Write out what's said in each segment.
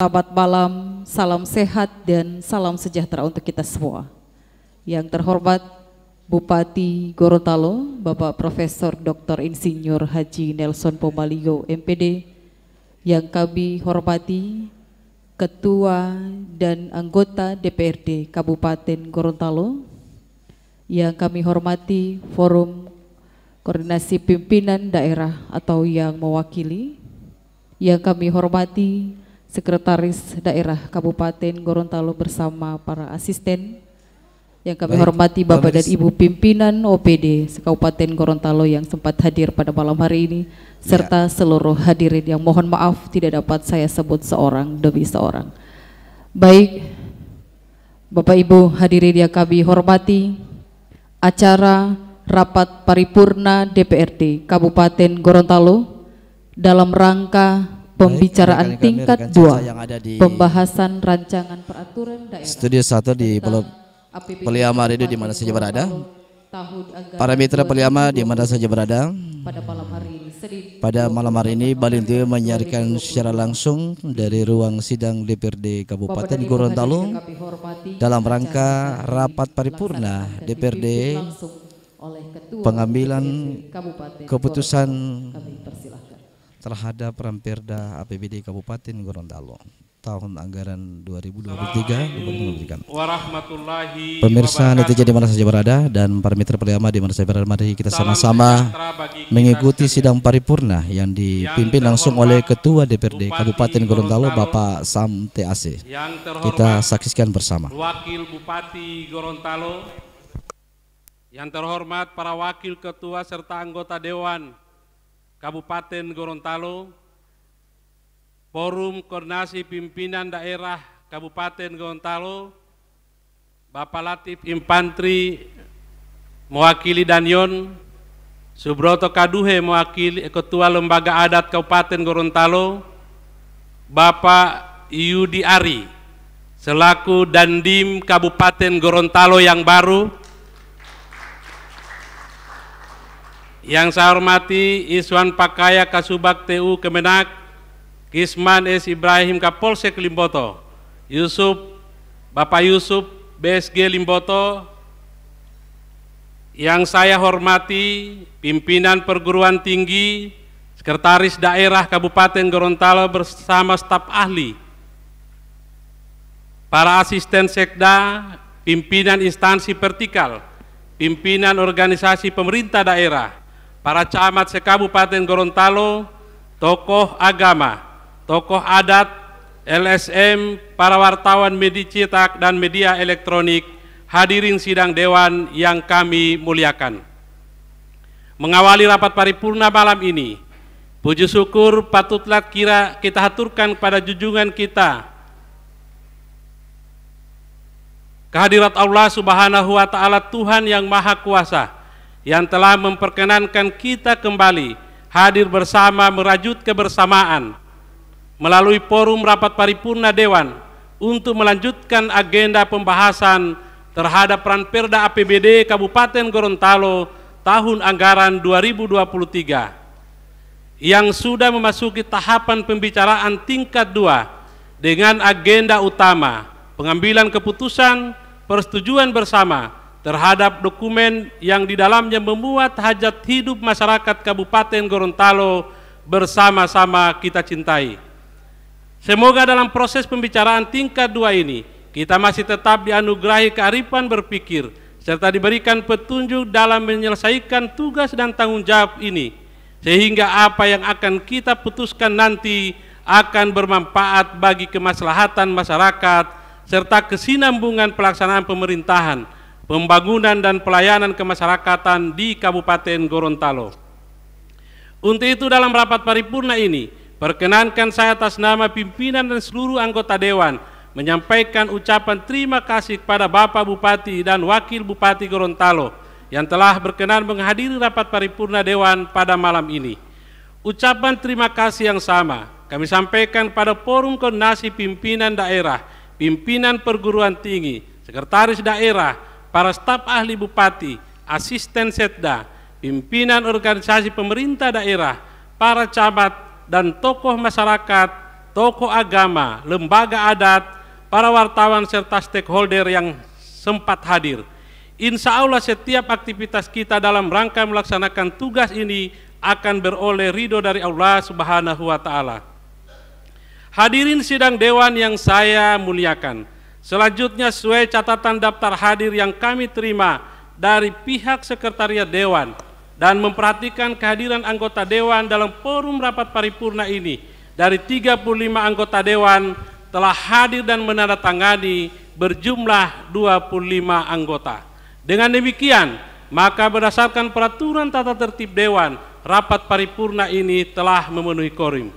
Selamat malam, salam sehat dan salam sejahtera untuk kita semua. Yang terhormat Bupati Gorontalo, Bapak Profesor Dr. Insinyur Haji Nelson Pombaligo MPD, yang kami hormati Ketua dan anggota DPRD Kabupaten Gorontalo, yang kami hormati Forum Koordinasi Pimpinan Daerah atau yang mewakili, yang kami hormati Sekretaris Daerah Kabupaten Gorontalo bersama para asisten, yang kami hormati Bapak dan Ibu Pimpinan OPD Kabupaten Gorontalo yang sempat hadir pada malam hari ini, serta seluruh hadirin yang mohon maaf tidak dapat saya sebut seorang demi seorang. Baik, Bapak Ibu hadirin yang kami hormati, acara Rapat Paripurna DPRD Kabupaten Gorontalo dalam rangka pembicaraan tingkat 2 pembahasan rancangan peraturan daerah Studio 1 di Pulau Peliama Radio di mana saja berada, para mitra Peliama di mana saja berada. Pada malam hari ini Balin TV menyiarkan secara langsung dari ruang sidang DPRD Kabupaten Gorontalo dalam rangka rapat paripurna DPRD pengambilan keputusan terhadap Ramperda APBD Kabupaten Gorontalo tahun anggaran 2023. Pemirsa netizen di mana saja berada dan para mitra Peliama di mana saja berada, mari kita sama-sama mengikuti sidang paripurna yang dipimpin langsung oleh Ketua DPRD Kabupaten Gorontalo Bapak Sam TAC. Kita saksikan bersama. Wakil Bupati Gorontalo, yang terhormat para wakil ketua serta anggota Dewan Kabupaten Gorontalo, Forum Koordinasi Pimpinan Daerah Kabupaten Gorontalo, Bapak Latif Infantri mewakili Danyon, Subroto Kaduhe mewakili Ketua Lembaga Adat Kabupaten Gorontalo, Bapak Yudi Ari selaku Dandim Kabupaten Gorontalo yang baru, yang saya hormati Iswan Pakaya Kasubag TU Kemenak, Kisman S. Ibrahim Kapolsek Limboto, Bapak Yusuf BSG Limboto, yang saya hormati pimpinan perguruan tinggi, Sekretaris Daerah Kabupaten Gorontalo bersama staf ahli, para asisten sekda, pimpinan instansi vertikal, pimpinan organisasi pemerintah daerah, para camat se-Kabupaten Gorontalo, tokoh agama, tokoh adat, LSM, para wartawan media cetak dan media elektronik, hadirin sidang dewan yang kami muliakan. Mengawali rapat paripurna malam ini, puji syukur patutlah kita haturkan kepada junjungan kita, kehadirat Allah Subhanahu wa Ta'ala, Tuhan yang Maha Kuasa, yang telah memperkenankan kita kembali hadir bersama merajut kebersamaan melalui forum rapat paripurna Dewan untuk melanjutkan agenda pembahasan terhadap Ranperda APBD Kabupaten Gorontalo tahun anggaran 2023 yang sudah memasuki tahapan pembicaraan tingkat 2 dengan agenda utama pengambilan keputusan persetujuan bersama terhadap dokumen yang di dalamnya memuat hajat hidup masyarakat Kabupaten Gorontalo bersama-sama kita cintai. Semoga dalam proses pembicaraan tingkat 2 ini kita masih tetap dianugerahi kearifan berpikir serta diberikan petunjuk dalam menyelesaikan tugas dan tanggung jawab ini, sehingga apa yang akan kita putuskan nanti akan bermanfaat bagi kemaslahatan masyarakat serta kesinambungan pelaksanaan pemerintahan, pembangunan dan pelayanan kemasyarakatan di Kabupaten Gorontalo. Untuk itu dalam rapat paripurna ini, perkenankan saya atas nama pimpinan dan seluruh anggota Dewan menyampaikan ucapan terima kasih kepada Bapak Bupati dan Wakil Bupati Gorontalo yang telah berkenan menghadiri rapat paripurna Dewan pada malam ini. Ucapan terima kasih yang sama kami sampaikan pada Forum Koordinasi Pimpinan Daerah, pimpinan perguruan tinggi, sekretaris daerah, para staf ahli bupati, asisten setda, pimpinan organisasi pemerintah daerah, para camat dan tokoh masyarakat tokoh agama, lembaga adat, para wartawan serta stakeholder yang sempat hadir. Insya Allah setiap aktivitas kita dalam rangka melaksanakan tugas ini akan beroleh ridho dari Allah Subhanahu wa Ta'ala. Hadirin sidang dewan yang saya muliakan, selanjutnya sesuai catatan daftar hadir yang kami terima dari pihak Sekretariat Dewan dan memperhatikan kehadiran anggota Dewan dalam forum rapat paripurna ini, dari 35 anggota Dewan telah hadir dan menandatangani berjumlah 25 anggota. Dengan demikian, maka berdasarkan peraturan tata tertib Dewan, rapat paripurna ini telah memenuhi quorum.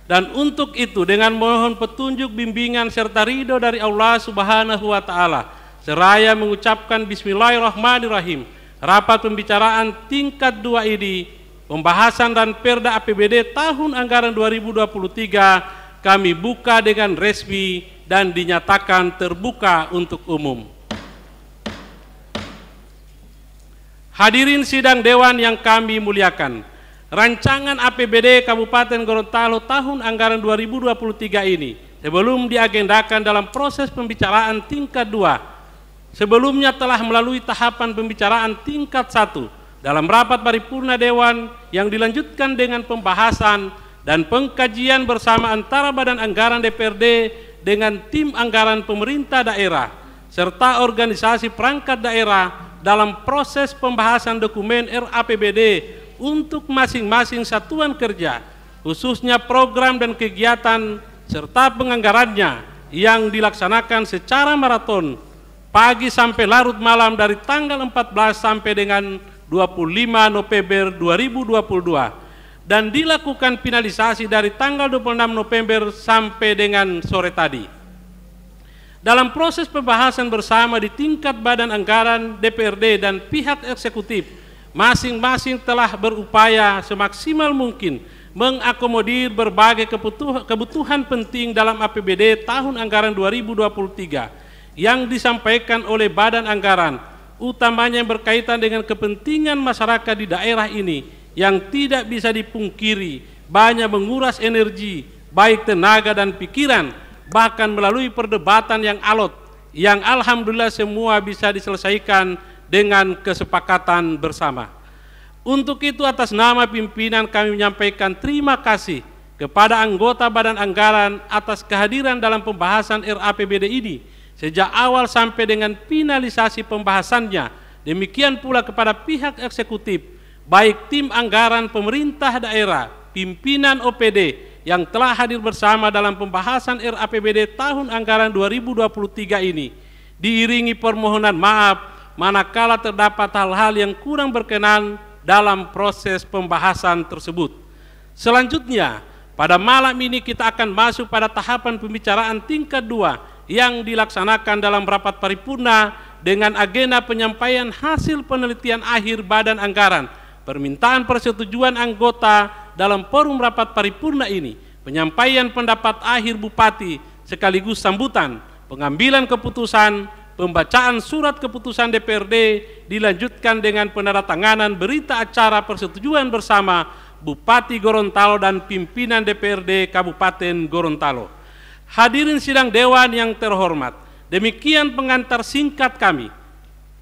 Dan untuk itu dengan mohon petunjuk, bimbingan serta ridho dari Allah Subhanahu wa Ta'ala, seraya mengucapkan Bismillahirrahmanirrahim, rapat pembicaraan tingkat 2 ini, pembahasan dan Perda APBD tahun anggaran 2023 kami buka dengan resmi dan dinyatakan terbuka untuk umum. Hadirin sidang dewan yang kami muliakan, rancangan APBD Kabupaten Gorontalo tahun anggaran 2023 ini sebelum diagendakan dalam proses pembicaraan tingkat 2, sebelumnya telah melalui tahapan pembicaraan tingkat 1 dalam rapat paripurna Dewan yang dilanjutkan dengan pembahasan dan pengkajian bersama antara Badan Anggaran DPRD dengan tim anggaran pemerintah daerah serta organisasi perangkat daerah dalam proses pembahasan dokumen RAPBD untuk masing-masing satuan kerja, khususnya program dan kegiatan serta penganggarannya yang dilaksanakan secara maraton pagi sampai larut malam dari tanggal 14 sampai dengan 25 November 2022 dan dilakukan finalisasi dari tanggal 26 November sampai dengan sore tadi. Dalam proses pembahasan bersama di tingkat Badan Anggaran DPRD dan pihak eksekutif, masing-masing telah berupaya semaksimal mungkin mengakomodir berbagai kebutuhan penting dalam APBD tahun anggaran 2023 yang disampaikan oleh Badan Anggaran, utamanya yang berkaitan dengan kepentingan masyarakat di daerah ini yang tidak bisa dipungkiri banyak menguras energi, baik tenaga dan pikiran, bahkan melalui perdebatan yang alot, yang alhamdulillah semua bisa diselesaikan dengan kesepakatan bersama. Untuk itu atas nama pimpinan kami menyampaikan terima kasih kepada anggota Badan Anggaran atas kehadiran dalam pembahasan RAPBD ini sejak awal sampai dengan finalisasi pembahasannya. Demikian pula kepada pihak eksekutif, baik tim anggaran pemerintah daerah, pimpinan OPD yang telah hadir bersama dalam pembahasan RAPBD tahun anggaran 2023 ini, diiringi permohonan maaf manakala terdapat hal-hal yang kurang berkenan dalam proses pembahasan tersebut. Selanjutnya, pada malam ini kita akan masuk pada tahapan pembicaraan tingkat 2 yang dilaksanakan dalam rapat paripurna dengan agenda penyampaian hasil penelitian akhir Badan Anggaran, permintaan persetujuan anggota dalam forum rapat paripurna ini, penyampaian pendapat akhir Bupati sekaligus sambutan, pengambilan keputusan, pembacaan surat keputusan DPRD, dilanjutkan dengan penandatanganan berita acara persetujuan bersama Bupati Gorontalo dan pimpinan DPRD Kabupaten Gorontalo. Hadirin sidang dewan yang terhormat, demikian pengantar singkat kami,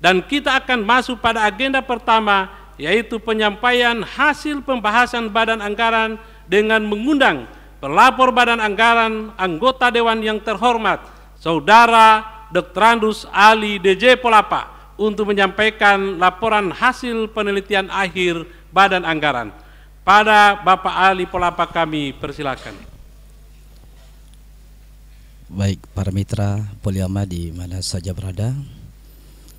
dan kita akan masuk pada agenda pertama, yaitu penyampaian hasil pembahasan Badan Anggaran dengan mengundang pelapor Badan Anggaran, anggota dewan yang terhormat, Saudara Dr. Andus Ali DJ Polapa, untuk menyampaikan laporan hasil penelitian akhir Badan Anggaran. Pada Bapak Ali Polapa kami persilakan. Baik, para mitra Poliama di mana saja berada,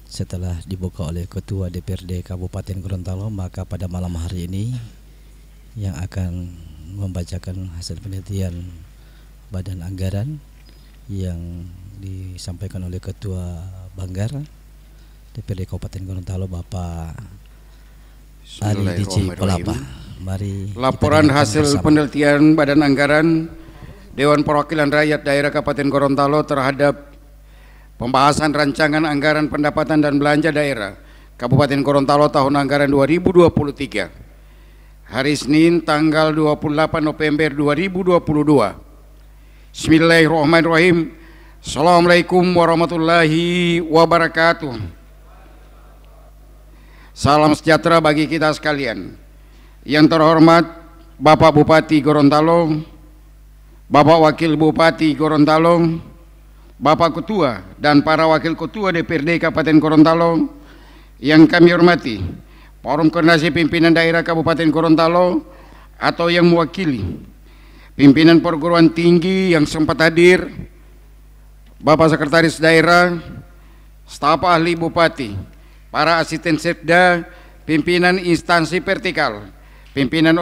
setelah dibuka oleh Ketua DPRD Kabupaten Gorontalo, maka pada malam hari ini yang akan membacakan hasil penelitian Badan Anggaran yang disampaikan oleh Ketua Banggar DPRD Kabupaten Gorontalo, Bapak Ali DJ Polapa. Mari laporan hasil penelitian Badan Anggaran Dewan Perwakilan Rakyat Daerah Kabupaten Gorontalo terhadap pembahasan rancangan anggaran pendapatan dan belanja daerah Kabupaten Gorontalo tahun anggaran 2023. Hari Senin tanggal 28 November 2022. Bismillahirrahmanirrahim. Assalamualaikum warahmatullahi wabarakatuh. Salam sejahtera bagi kita sekalian. Yang terhormat Bapak Bupati Gorontalo, Bapak Wakil Bupati Gorontalo, Bapak Ketua dan para Wakil Ketua DPRD Kabupaten Gorontalo yang kami hormati, Forum Koordinasi Pimpinan Daerah Kabupaten Gorontalo atau yang mewakili pimpinan perguruan tinggi yang sempat hadir, Bapak Sekretaris Daerah, staf ahli Bupati, para asisten sekda, pimpinan instansi vertikal, pimpinan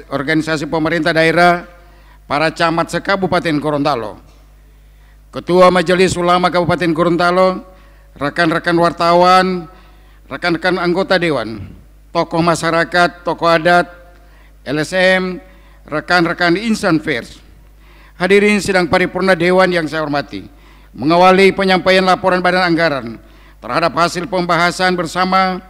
organisasi pemerintah daerah, para camat se-Kabupaten Gorontalo, Ketua Majelis Ulama Kabupaten Gorontalo, rekan-rekan wartawan, rekan-rekan anggota dewan, tokoh masyarakat, tokoh adat, LSM, rekan-rekan insan pers, hadirin sidang paripurna dewan yang saya hormati, mengawali penyampaian laporan Badan Anggaran terhadap hasil pembahasan bersama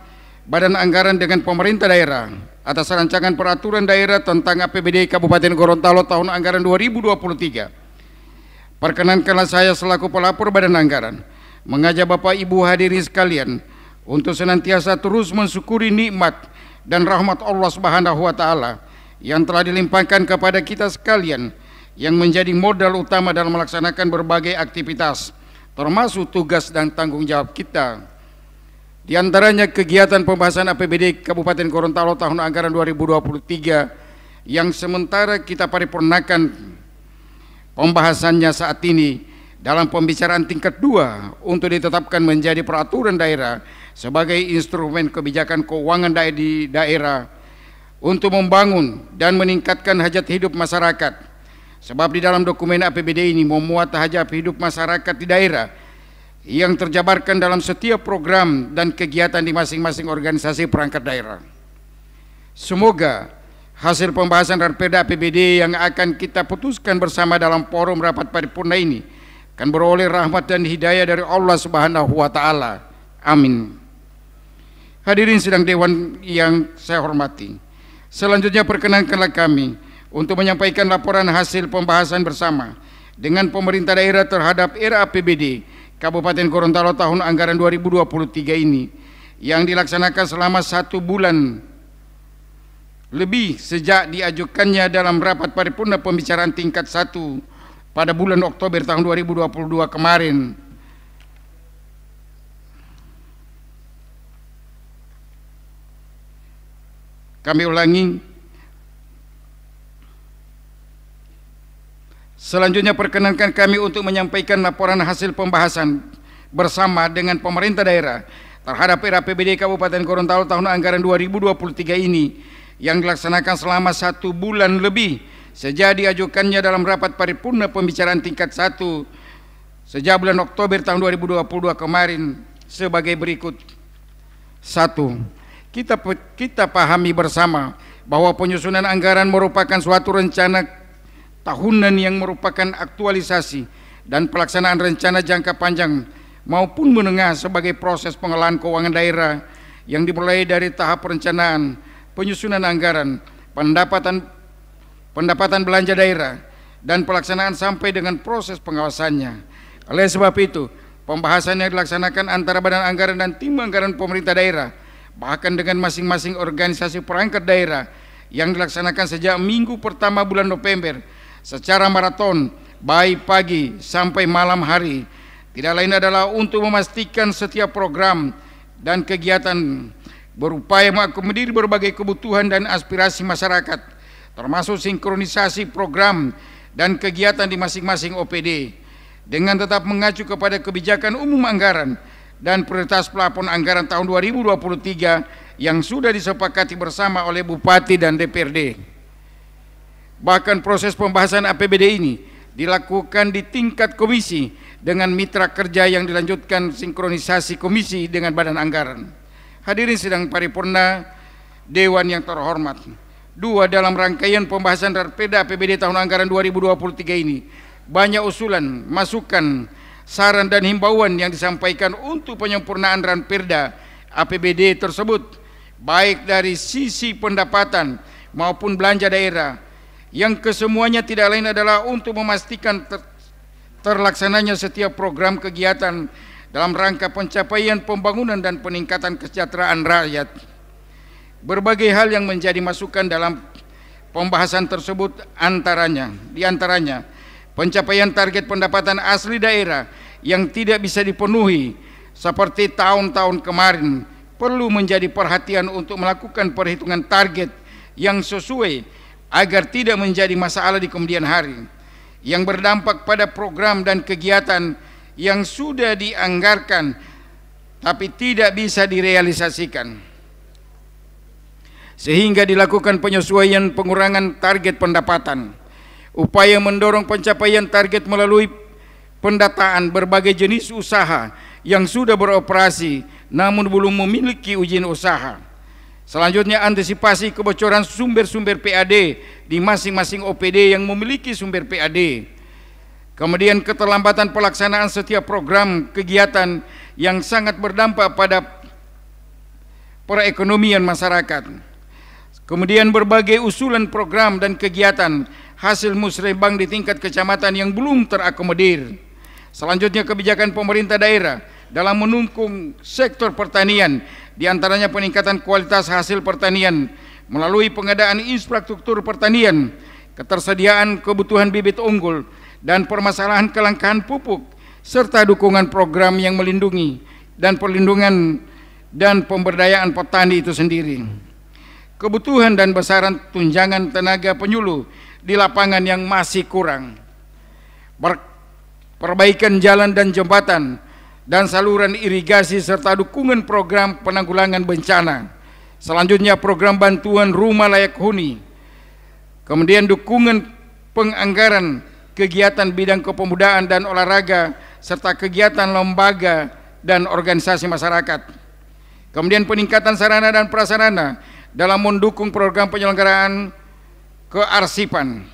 Badan Anggaran dengan pemerintah daerah atas rancangan peraturan daerah tentang APBD Kabupaten Gorontalo tahun anggaran 2023. Perkenankanlah saya selaku pelapor Badan Anggaran mengajak Bapak Ibu hadirin sekalian untuk senantiasa terus mensyukuri nikmat dan rahmat Allah Subhanahu wa taala yang telah dilimpahkan kepada kita sekalian, yang menjadi modal utama dalam melaksanakan berbagai aktivitas termasuk tugas dan tanggung jawab kita. Di antaranya kegiatan pembahasan APBD Kabupaten Gorontalo tahun anggaran 2023 yang sementara kita paripurnakan pembahasannya saat ini dalam pembicaraan tingkat 2 untuk ditetapkan menjadi peraturan daerah sebagai instrumen kebijakan keuangan di daerah untuk membangun dan meningkatkan hajat hidup masyarakat. Sebab di dalam dokumen APBD ini memuat hajat hidup masyarakat di daerah yang terjabarkan dalam setiap program dan kegiatan di masing-masing organisasi perangkat daerah. Semoga hasil pembahasan Perda APBD yang akan kita putuskan bersama dalam forum rapat paripurna ini akan beroleh rahmat dan hidayah dari Allah Subhanahu wa taala. Amin. Hadirin sidang dewan yang saya hormati, selanjutnya perkenankanlah kami untuk menyampaikan laporan hasil pembahasan bersama dengan pemerintah daerah terhadap era APBD Kabupaten Gorontalo tahun anggaran 2023 ini yang dilaksanakan selama 1 bulan lebih sejak diajukannya dalam rapat paripurna pembicaraan tingkat 1 pada bulan Oktober tahun 2022 kemarin. Kami ulangi. Selanjutnya perkenankan kami untuk menyampaikan laporan hasil pembahasan bersama dengan pemerintah daerah terhadap APBD Kabupaten Gorontalo tahun anggaran 2023 ini yang dilaksanakan selama 1 bulan lebih sejak diajukannya dalam rapat paripurna pembicaraan tingkat 1 sejak bulan Oktober tahun 2022 kemarin sebagai berikut. 1. Kita pahami bersama bahwa penyusunan anggaran merupakan suatu rencana tahunan yang merupakan aktualisasi dan pelaksanaan rencana jangka panjang maupun menengah sebagai proses pengelolaan keuangan daerah yang dimulai dari tahap perencanaan, penyusunan anggaran, pendapatan belanja daerah, dan pelaksanaan sampai dengan proses pengawasannya. Oleh sebab itu, pembahasan yang dilaksanakan antara Badan Anggaran dan tim anggaran pemerintah daerah, bahkan dengan masing-masing organisasi perangkat daerah yang dilaksanakan sejak minggu pertama bulan November secara maraton baik pagi sampai malam hari, tidak lain adalah untuk memastikan setiap program dan kegiatan berupaya mengakomodir berbagai kebutuhan dan aspirasi masyarakat, termasuk sinkronisasi program dan kegiatan di masing-masing OPD dengan tetap mengacu kepada kebijakan umum anggaran dan prioritas plafon anggaran tahun 2023 yang sudah disepakati bersama oleh Bupati dan DPRD. Bahkan proses pembahasan APBD ini dilakukan di tingkat komisi dengan mitra kerja yang dilanjutkan sinkronisasi komisi dengan Badan Anggaran. Hadirin sidang paripurna dewan yang terhormat, 2. Dalam rangkaian pembahasan Perda APBD tahun anggaran 2023 ini banyak usulan, masukan, saran dan himbauan yang disampaikan untuk penyempurnaan Perda APBD tersebut, baik dari sisi pendapatan maupun belanja daerah yang kesemuanya tidak lain adalah untuk memastikan terlaksananya setiap program kegiatan dalam rangka pencapaian pembangunan dan peningkatan kesejahteraan rakyat. Berbagai hal yang menjadi masukan dalam pembahasan tersebut diantaranya pencapaian target pendapatan asli daerah yang tidak bisa dipenuhi seperti tahun-tahun kemarin perlu menjadi perhatian untuk melakukan perhitungan target yang sesuai agar tidak menjadi masalah di kemudian hari yang berdampak pada program dan kegiatan yang sudah dianggarkan tapi tidak bisa direalisasikan, sehingga dilakukan penyesuaian pengurangan target pendapatan. Upaya mendorong pencapaian target melalui pendataan berbagai jenis usaha yang sudah beroperasi namun belum memiliki izin usaha. Selanjutnya, antisipasi kebocoran sumber-sumber PAD di masing-masing OPD yang memiliki sumber PAD. Kemudian, keterlambatan pelaksanaan setiap program kegiatan yang sangat berdampak pada perekonomian masyarakat. Kemudian, berbagai usulan program dan kegiatan hasil musrebang di tingkat kecamatan yang belum terakomodir. Selanjutnya, kebijakan pemerintah daerah dalam mendukung sektor pertanian, diantaranya peningkatan kualitas hasil pertanian melalui pengadaan infrastruktur pertanian, ketersediaan kebutuhan bibit unggul, dan permasalahan kelangkaan pupuk, serta dukungan program yang melindungi dan perlindungan dan pemberdayaan petani itu sendiri. Kebutuhan dan besaran tunjangan tenaga penyuluh di lapangan yang masih kurang. Perbaikan jalan dan jembatan dan saluran irigasi serta dukungan program penanggulangan bencana. Selanjutnya, program bantuan rumah layak huni. Kemudian, dukungan penganggaran kegiatan bidang kepemudaan dan olahraga serta kegiatan lembaga dan organisasi masyarakat. Kemudian, peningkatan sarana dan prasarana dalam mendukung program penyelenggaraan kearsipan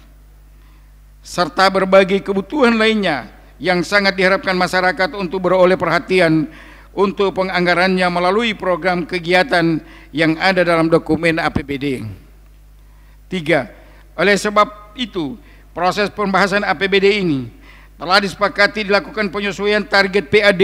serta berbagai kebutuhan lainnya yang sangat diharapkan masyarakat untuk beroleh perhatian untuk penganggarannya melalui program kegiatan yang ada dalam dokumen APBD. 3. Oleh sebab itu, proses pembahasan APBD ini telah disepakati dilakukan penyesuaian target PAD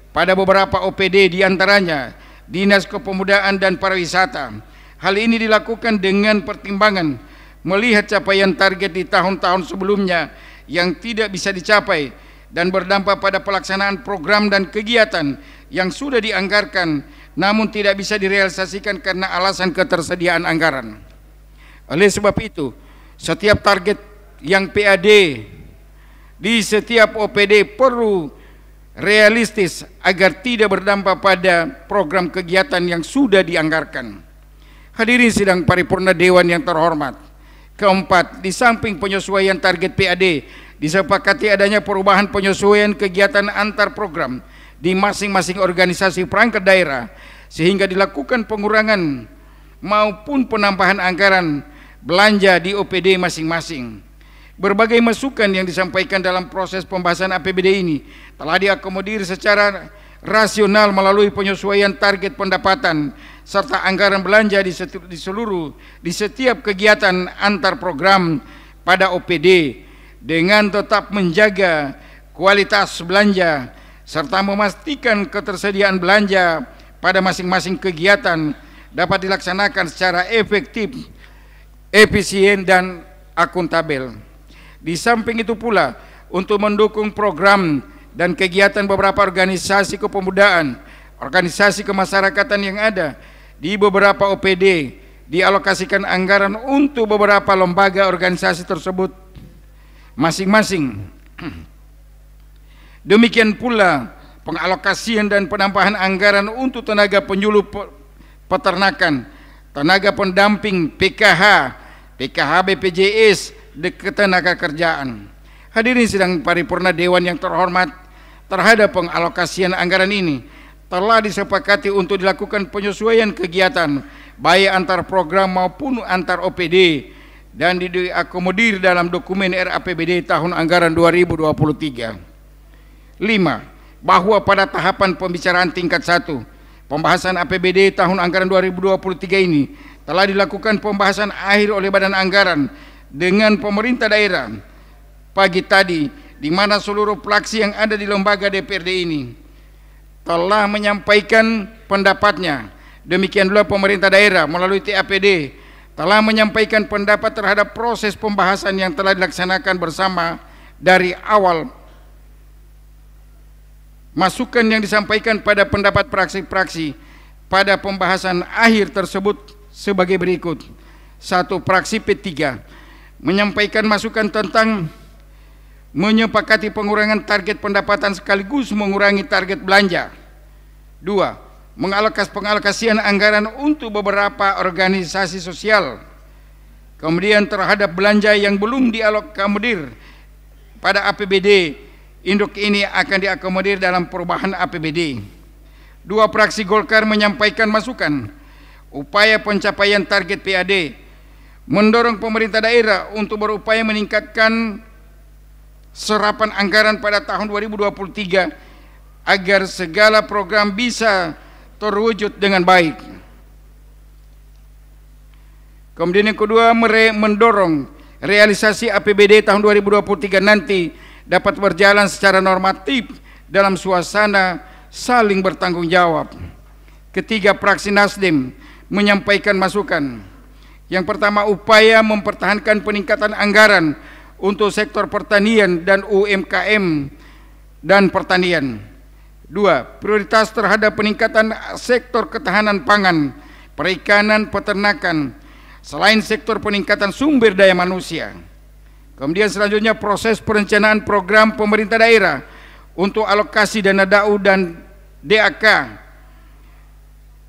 pada beberapa OPD, diantaranya Dinas Kepemudaan dan Pariwisata. Hal ini dilakukan dengan pertimbangan melihat capaian target di tahun-tahun sebelumnya yang tidak bisa dicapai dan berdampak pada pelaksanaan program dan kegiatan yang sudah dianggarkan namun tidak bisa direalisasikan karena alasan ketersediaan anggaran. Oleh sebab itu, setiap target yang PAD di setiap OPD perlu realistis agar tidak berdampak pada program kegiatan yang sudah dianggarkan. Hadirin sidang paripurna Dewan yang terhormat. Keempat, di samping penyesuaian target PAD, disepakati adanya perubahan penyesuaian kegiatan antar program di masing-masing organisasi perangkat daerah, sehingga dilakukan pengurangan maupun penambahan anggaran belanja di OPD masing-masing. Berbagai masukan yang disampaikan dalam proses pembahasan APBD ini telah diakomodir secara rasional melalui penyesuaian target pendapatan serta anggaran belanja di setiap kegiatan antar program pada OPD, dengan tetap menjaga kualitas belanja serta memastikan ketersediaan belanja pada masing-masing kegiatan dapat dilaksanakan secara efektif, efisien, dan akuntabel. Di samping itu pula, untuk mendukung program dan kegiatan beberapa organisasi kepemudaan, organisasi kemasyarakatan yang ada di beberapa OPD, dialokasikan anggaran untuk beberapa lembaga organisasi tersebut masing-masing. Demikian pula pengalokasian dan penambahan anggaran untuk tenaga penyuluh peternakan, tenaga pendamping PKH, BPJS, ketenaga kerjaan. Hadirin sidang paripurna Dewan yang terhormat, terhadap pengalokasian anggaran ini telah disepakati untuk dilakukan penyesuaian kegiatan baik antar program maupun antar OPD dan diakomodir dalam dokumen RAPBD tahun anggaran 2023. 5. Bahwa pada tahapan pembicaraan tingkat 1 pembahasan APBD tahun anggaran 2023 ini telah dilakukan pembahasan akhir oleh Badan Anggaran dengan pemerintah daerah pagi tadi, di mana seluruh fraksi yang ada di lembaga DPRD ini telah menyampaikan pendapatnya. Demikian pula pemerintah daerah melalui TAPD telah menyampaikan pendapat terhadap proses pembahasan yang telah dilaksanakan bersama dari awal. Masukan yang disampaikan pada pendapat fraksi-fraksi pada pembahasan akhir tersebut sebagai berikut. 1. Fraksi P3 menyampaikan masukan tentang menyepakati pengurangan target pendapatan sekaligus mengurangi target belanja. 2. Pengalokasian anggaran untuk beberapa organisasi sosial. Kemudian terhadap belanja yang belum dialokamodir pada APBD induk ini akan diakomodir dalam perubahan APBD. 2. Fraksi Golkar menyampaikan masukan upaya pencapaian target PAD, mendorong pemerintah daerah untuk berupaya meningkatkan serapan anggaran pada tahun 2023 agar segala program bisa terwujud dengan baik. Kemudian yang kedua, mendorong realisasi APBD tahun 2023 nanti dapat berjalan secara normatif dalam suasana saling bertanggung jawab. Ketiga, fraksi Nasdem menyampaikan masukan. Yang pertama, upaya mempertahankan peningkatan anggaran untuk sektor pertanian dan UMKM dan pertanian. 2. Prioritas terhadap peningkatan sektor ketahanan pangan, perikanan, peternakan, selain sektor peningkatan sumber daya manusia. Kemudian selanjutnya proses perencanaan program pemerintah daerah untuk alokasi dana DAU dan DAK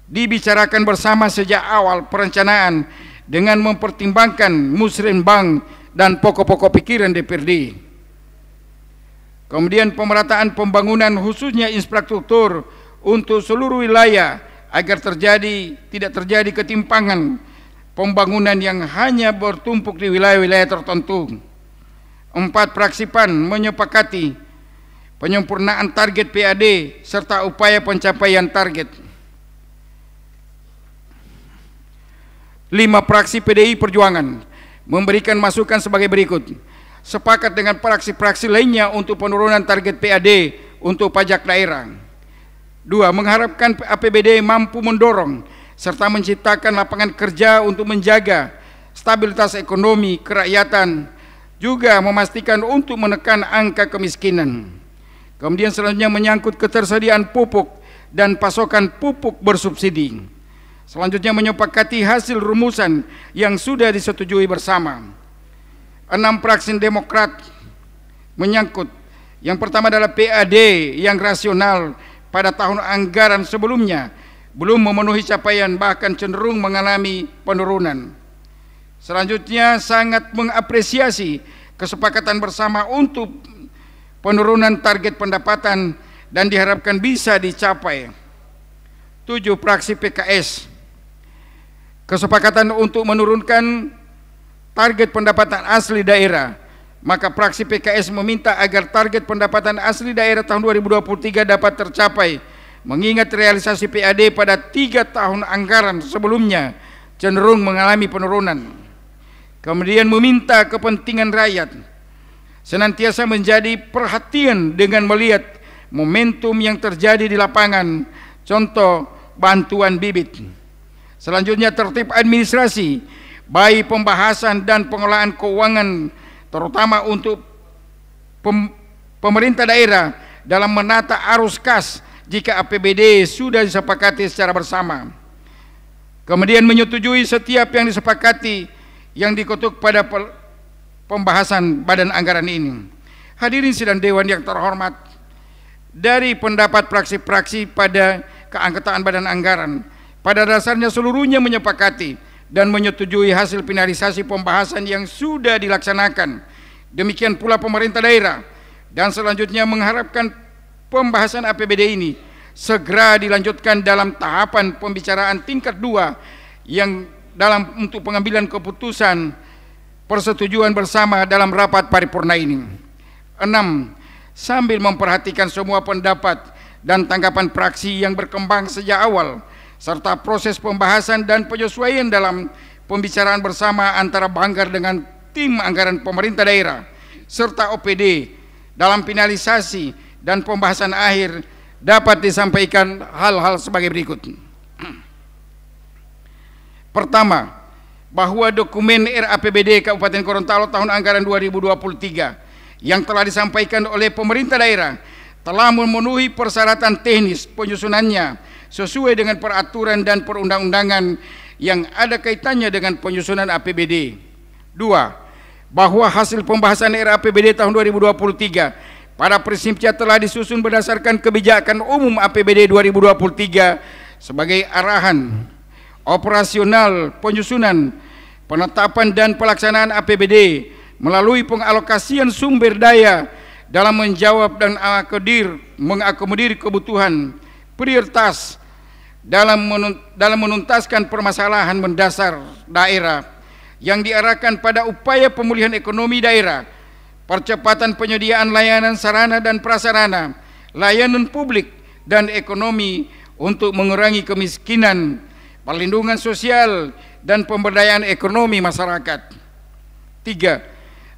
dibicarakan bersama sejak awal perencanaan dengan mempertimbangkan musrenbang dan pokok-pokok pikiran DPRD. Kemudian pemerataan pembangunan khususnya infrastruktur untuk seluruh wilayah agar tidak terjadi ketimpangan pembangunan yang hanya bertumpuk di wilayah-wilayah tertentu. 4. Fraksi PAN menyepakati penyempurnaan target PAD serta upaya pencapaian target. 5. Fraksi PDI Perjuangan memberikan masukan sebagai berikut. Sepakat dengan fraksi-fraksi lainnya untuk penurunan target PAD untuk pajak daerah. 2. Mengharapkan APBD mampu mendorong serta menciptakan lapangan kerja untuk menjaga stabilitas ekonomi kerakyatan, juga memastikan untuk menekan angka kemiskinan. Kemudian selanjutnya menyangkut ketersediaan pupuk dan pasokan pupuk bersubsidi. Selanjutnya menyepakati hasil rumusan yang sudah disetujui bersama. 6. Fraksi Demokrat menyangkut. Yang pertama adalah PAD yang rasional pada tahun anggaran sebelumnya belum memenuhi capaian, bahkan cenderung mengalami penurunan. Selanjutnya sangat mengapresiasi kesepakatan bersama untuk penurunan target pendapatan dan diharapkan bisa dicapai. 7. Fraksi PKS kesepakatan untuk menurunkan target pendapatan asli daerah. Maka fraksi PKS meminta agar target pendapatan asli daerah tahun 2023 dapat tercapai, mengingat realisasi PAD pada 3 tahun anggaran sebelumnya cenderung mengalami penurunan. Kemudian meminta kepentingan rakyat senantiasa menjadi perhatian dengan melihat momentum yang terjadi di lapangan, contoh bantuan bibit. Selanjutnya tertib administrasi, baik pembahasan dan pengelolaan keuangan, terutama untuk pemerintah daerah dalam menata arus kas jika APBD sudah disepakati secara bersama. Kemudian menyetujui setiap yang disepakati yang diketuk pada pembahasan badan anggaran ini. Hadirin sidang dewan yang terhormat, dari pendapat fraksi-fraksi pada keanggotaan badan anggaran, pada dasarnya seluruhnya menyepakati dan menyetujui hasil finalisasi pembahasan yang sudah dilaksanakan. Demikian pula pemerintah daerah, dan selanjutnya mengharapkan pembahasan APBD ini segera dilanjutkan dalam tahapan pembicaraan tingkat 2 yang untuk pengambilan keputusan persetujuan bersama dalam rapat paripurna ini. 6. Sambil memperhatikan semua pendapat dan tanggapan fraksi yang berkembang sejak awal, serta proses pembahasan dan penyesuaian dalam pembicaraan bersama antara Banggar dengan tim anggaran pemerintah daerah serta OPD dalam finalisasi dan pembahasan akhir dapat disampaikan hal-hal sebagai berikut. Pertama, bahwa dokumen RAPBD Kabupaten Gorontalo tahun anggaran 2023 yang telah disampaikan oleh pemerintah daerah telah memenuhi persyaratan teknis penyusunannya sesuai dengan peraturan dan perundang-undangan yang ada kaitannya dengan penyusunan APBD. 2. Bahwa hasil pembahasan RAPBD tahun 2023 pada prinsipnya telah disusun berdasarkan kebijakan umum APBD 2023 sebagai arahan operasional penyusunan, penetapan dan pelaksanaan APBD melalui pengalokasian sumber daya dalam menjawab dan mengakomodir kebutuhan prioritas dalam menuntaskan permasalahan mendasar daerah yang diarahkan pada upaya pemulihan ekonomi daerah, percepatan penyediaan layanan sarana dan prasarana, layanan publik dan ekonomi untuk mengurangi kemiskinan, perlindungan sosial dan pemberdayaan ekonomi masyarakat. 3.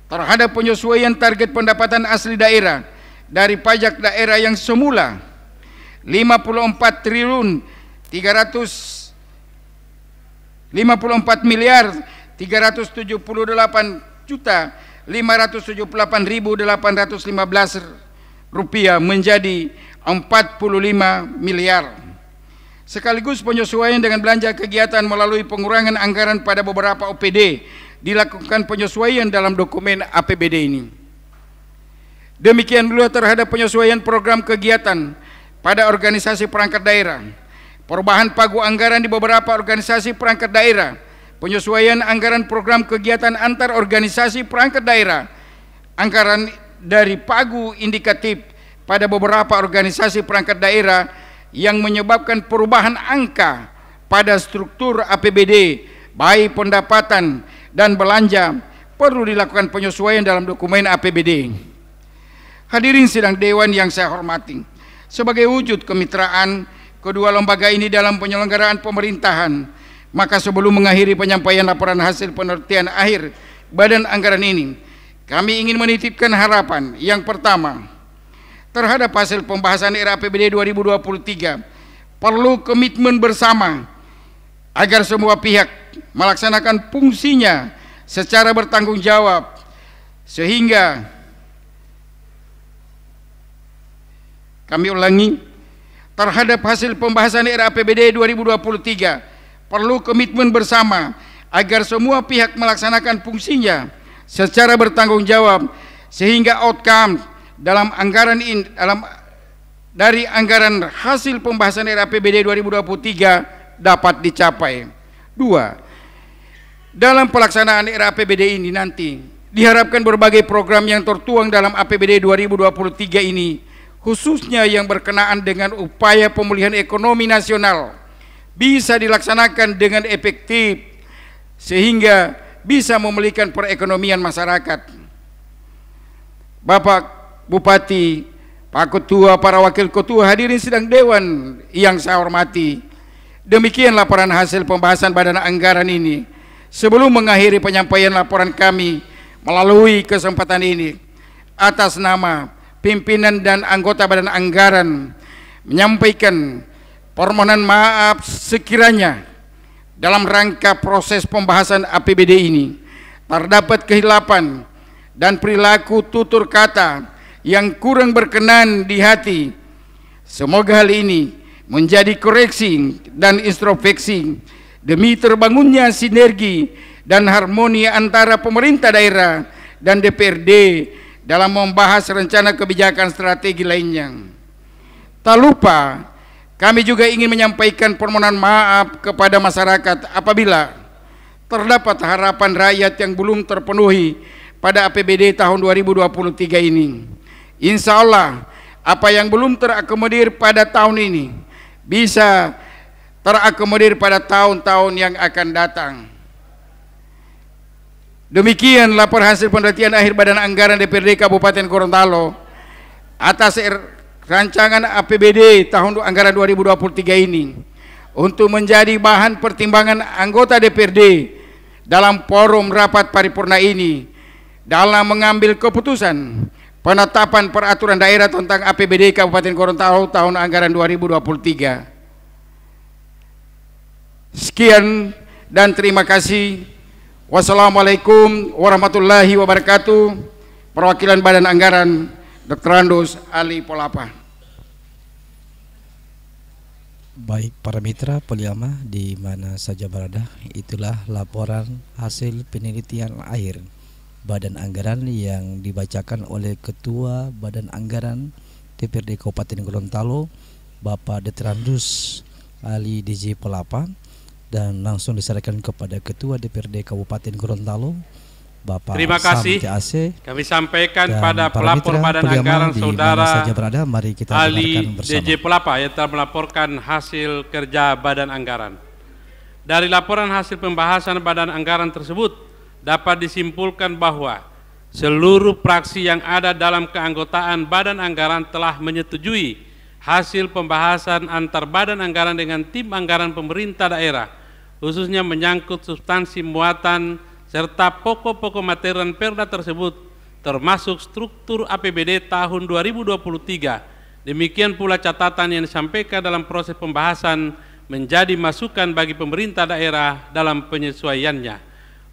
Terhadap penyesuaian target pendapatan asli daerah dari pajak daerah yang semula 54 miliar 378.578.815 rupiah menjadi 45 miliar. Sekaligus penyesuaian dengan belanja kegiatan melalui pengurangan anggaran pada beberapa OPD dilakukan penyesuaian dalam dokumen APBD ini. Demikian pula terhadap penyesuaian program kegiatan pada organisasi perangkat daerah, perubahan pagu anggaran di beberapa organisasi perangkat daerah, penyesuaian anggaran program kegiatan antar organisasi perangkat daerah, anggaran dari pagu indikatif pada beberapa organisasi perangkat daerah yang menyebabkan perubahan angka pada struktur APBD baik pendapatan dan belanja perlu dilakukan penyesuaian dalam dokumen APBD. Hadirin sidang dewan yang saya hormati, sebagai wujud kemitraan kedua lembaga ini dalam penyelenggaraan pemerintahan, maka sebelum mengakhiri penyampaian laporan hasil penelitian akhir badan anggaran ini, kami ingin menitipkan harapan. Yang pertama, terhadap hasil pembahasan RAPBD 2023 perlu komitmen bersama agar semua pihak melaksanakan fungsinya secara bertanggung jawab, sehingga kami ulangi, terhadap hasil pembahasan RAPBD 2023 perlu komitmen bersama agar semua pihak melaksanakan fungsinya secara bertanggung jawab, sehingga outcome dalam anggaran ini, dari anggaran hasil pembahasan RAPBD 2023 dapat dicapai. 2. Dalam pelaksanaan RAPBD ini nanti diharapkan berbagai program yang tertuang dalam APBD 2023 ini, khususnya yang berkenaan dengan upaya pemulihan ekonomi nasional, bisa dilaksanakan dengan efektif sehingga bisa memulihkan perekonomian masyarakat. Bapak Bupati, Pak Ketua, para Wakil Ketua, hadirin sidang dewan yang saya hormati, demikian laporan hasil pembahasan badan anggaran ini. Sebelum mengakhiri penyampaian laporan kami melalui kesempatan ini, atas nama pimpinan dan anggota badan anggaran menyampaikan permohonan maaf sekiranya dalam rangka proses pembahasan APBD ini terdapat kehilapan dan perilaku tutur kata yang kurang berkenan di hati. Semoga hal ini menjadi koreksi dan introspeksi demi terbangunnya sinergi dan harmoni antara pemerintah daerah dan DPRD dalam membahas rencana kebijakan strategi lainnya. Tak lupa, kami juga ingin menyampaikan permohonan maaf kepada masyarakat apabila terdapat harapan rakyat yang belum terpenuhi pada APBD tahun 2023 ini. Insya Allah, apa yang belum terakomodir pada tahun ini bisa terakomodir pada tahun-tahun yang akan datang. Demikian lapor hasil penelitian akhir badan anggaran DPRD Kabupaten Gorontalo atas rancangan APBD tahun anggaran 2023 ini untuk menjadi bahan pertimbangan anggota DPRD dalam forum rapat paripurna ini dalam mengambil keputusan penetapan peraturan daerah tentang APBD Kabupaten Gorontalo tahun anggaran 2023. Sekian dan terima kasih. Wassalamualaikum warahmatullahi wabarakatuh. Perwakilan Badan Anggaran Dr. Andus Ali Polapa. Baik para mitra Poliama di mana saja berada, itulah laporan hasil penelitian akhir Badan Anggaran yang dibacakan oleh Ketua Badan Anggaran DPRD Kabupaten Gorontalo, Bapak Dr. Andus Ali DJ Polapa, dan langsung diserahkan kepada Ketua DPRD Kabupaten Gorontalo, Bapak Terima kasih. Kami sampaikan pada pelapor Badan Anggaran Saudara berada, mari kita Ali DJ Polapa yang telah melaporkan hasil kerja Badan Anggaran. Dari laporan hasil pembahasan Badan Anggaran tersebut dapat disimpulkan bahwa seluruh fraksi yang ada dalam keanggotaan Badan Anggaran telah menyetujui hasil pembahasan antar Badan Anggaran dengan tim anggaran pemerintah daerah, khususnya menyangkut substansi muatan serta pokok-pokok materi dan perda tersebut, termasuk struktur APBD tahun 2023. Demikian pula catatan yang disampaikan dalam proses pembahasan menjadi masukan bagi pemerintah daerah dalam penyesuaiannya.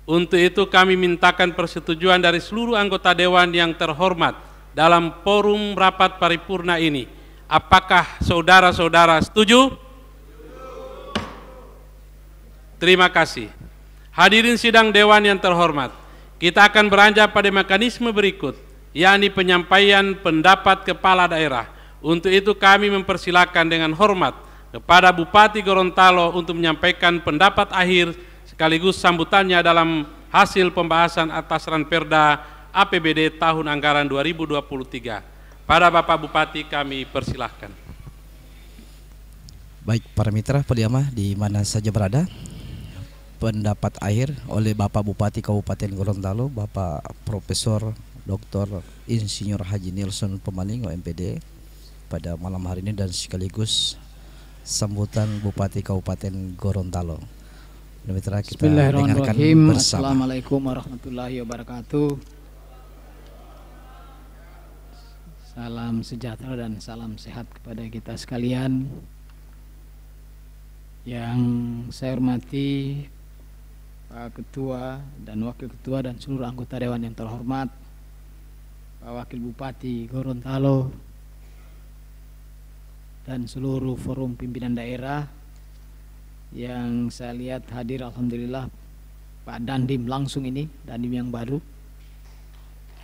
Untuk itu kami mintakan persetujuan dari seluruh anggota Dewan yang terhormat dalam forum rapat paripurna ini. Apakah saudara-saudara setuju? Terima kasih. Hadirin sidang Dewan yang terhormat, kita akan beranjak pada mekanisme berikut, yakni penyampaian pendapat kepala daerah. Untuk itu kami mempersilakan dengan hormat kepada Bupati Gorontalo untuk menyampaikan pendapat akhir sekaligus sambutannya dalam hasil pembahasan atas Ranperda APBD tahun anggaran 2023. Pada Bapak Bupati kami persilahkan. Baik para mitra Poliama di mana saja berada, pendapat akhir oleh Bapak Bupati Kabupaten Gorontalo, Bapak Profesor Dr. Insinyur Haji Nelson Pemaling OMPD pada malam hari ini, dan sekaligus sambutan Bupati Kabupaten Gorontalo. Mitra, kita dengarkan bersama. Assalamualaikum warahmatullahi wabarakatuh. Salam sejahtera dan salam sehat kepada kita sekalian. Yang saya hormati Pak Ketua dan Wakil Ketua dan seluruh anggota Dewan yang terhormat, Pak Wakil Bupati Gorontalo, dan seluruh forum pimpinan daerah yang saya lihat hadir, alhamdulillah. Pak Dandim langsung ini, Dandim yang baru,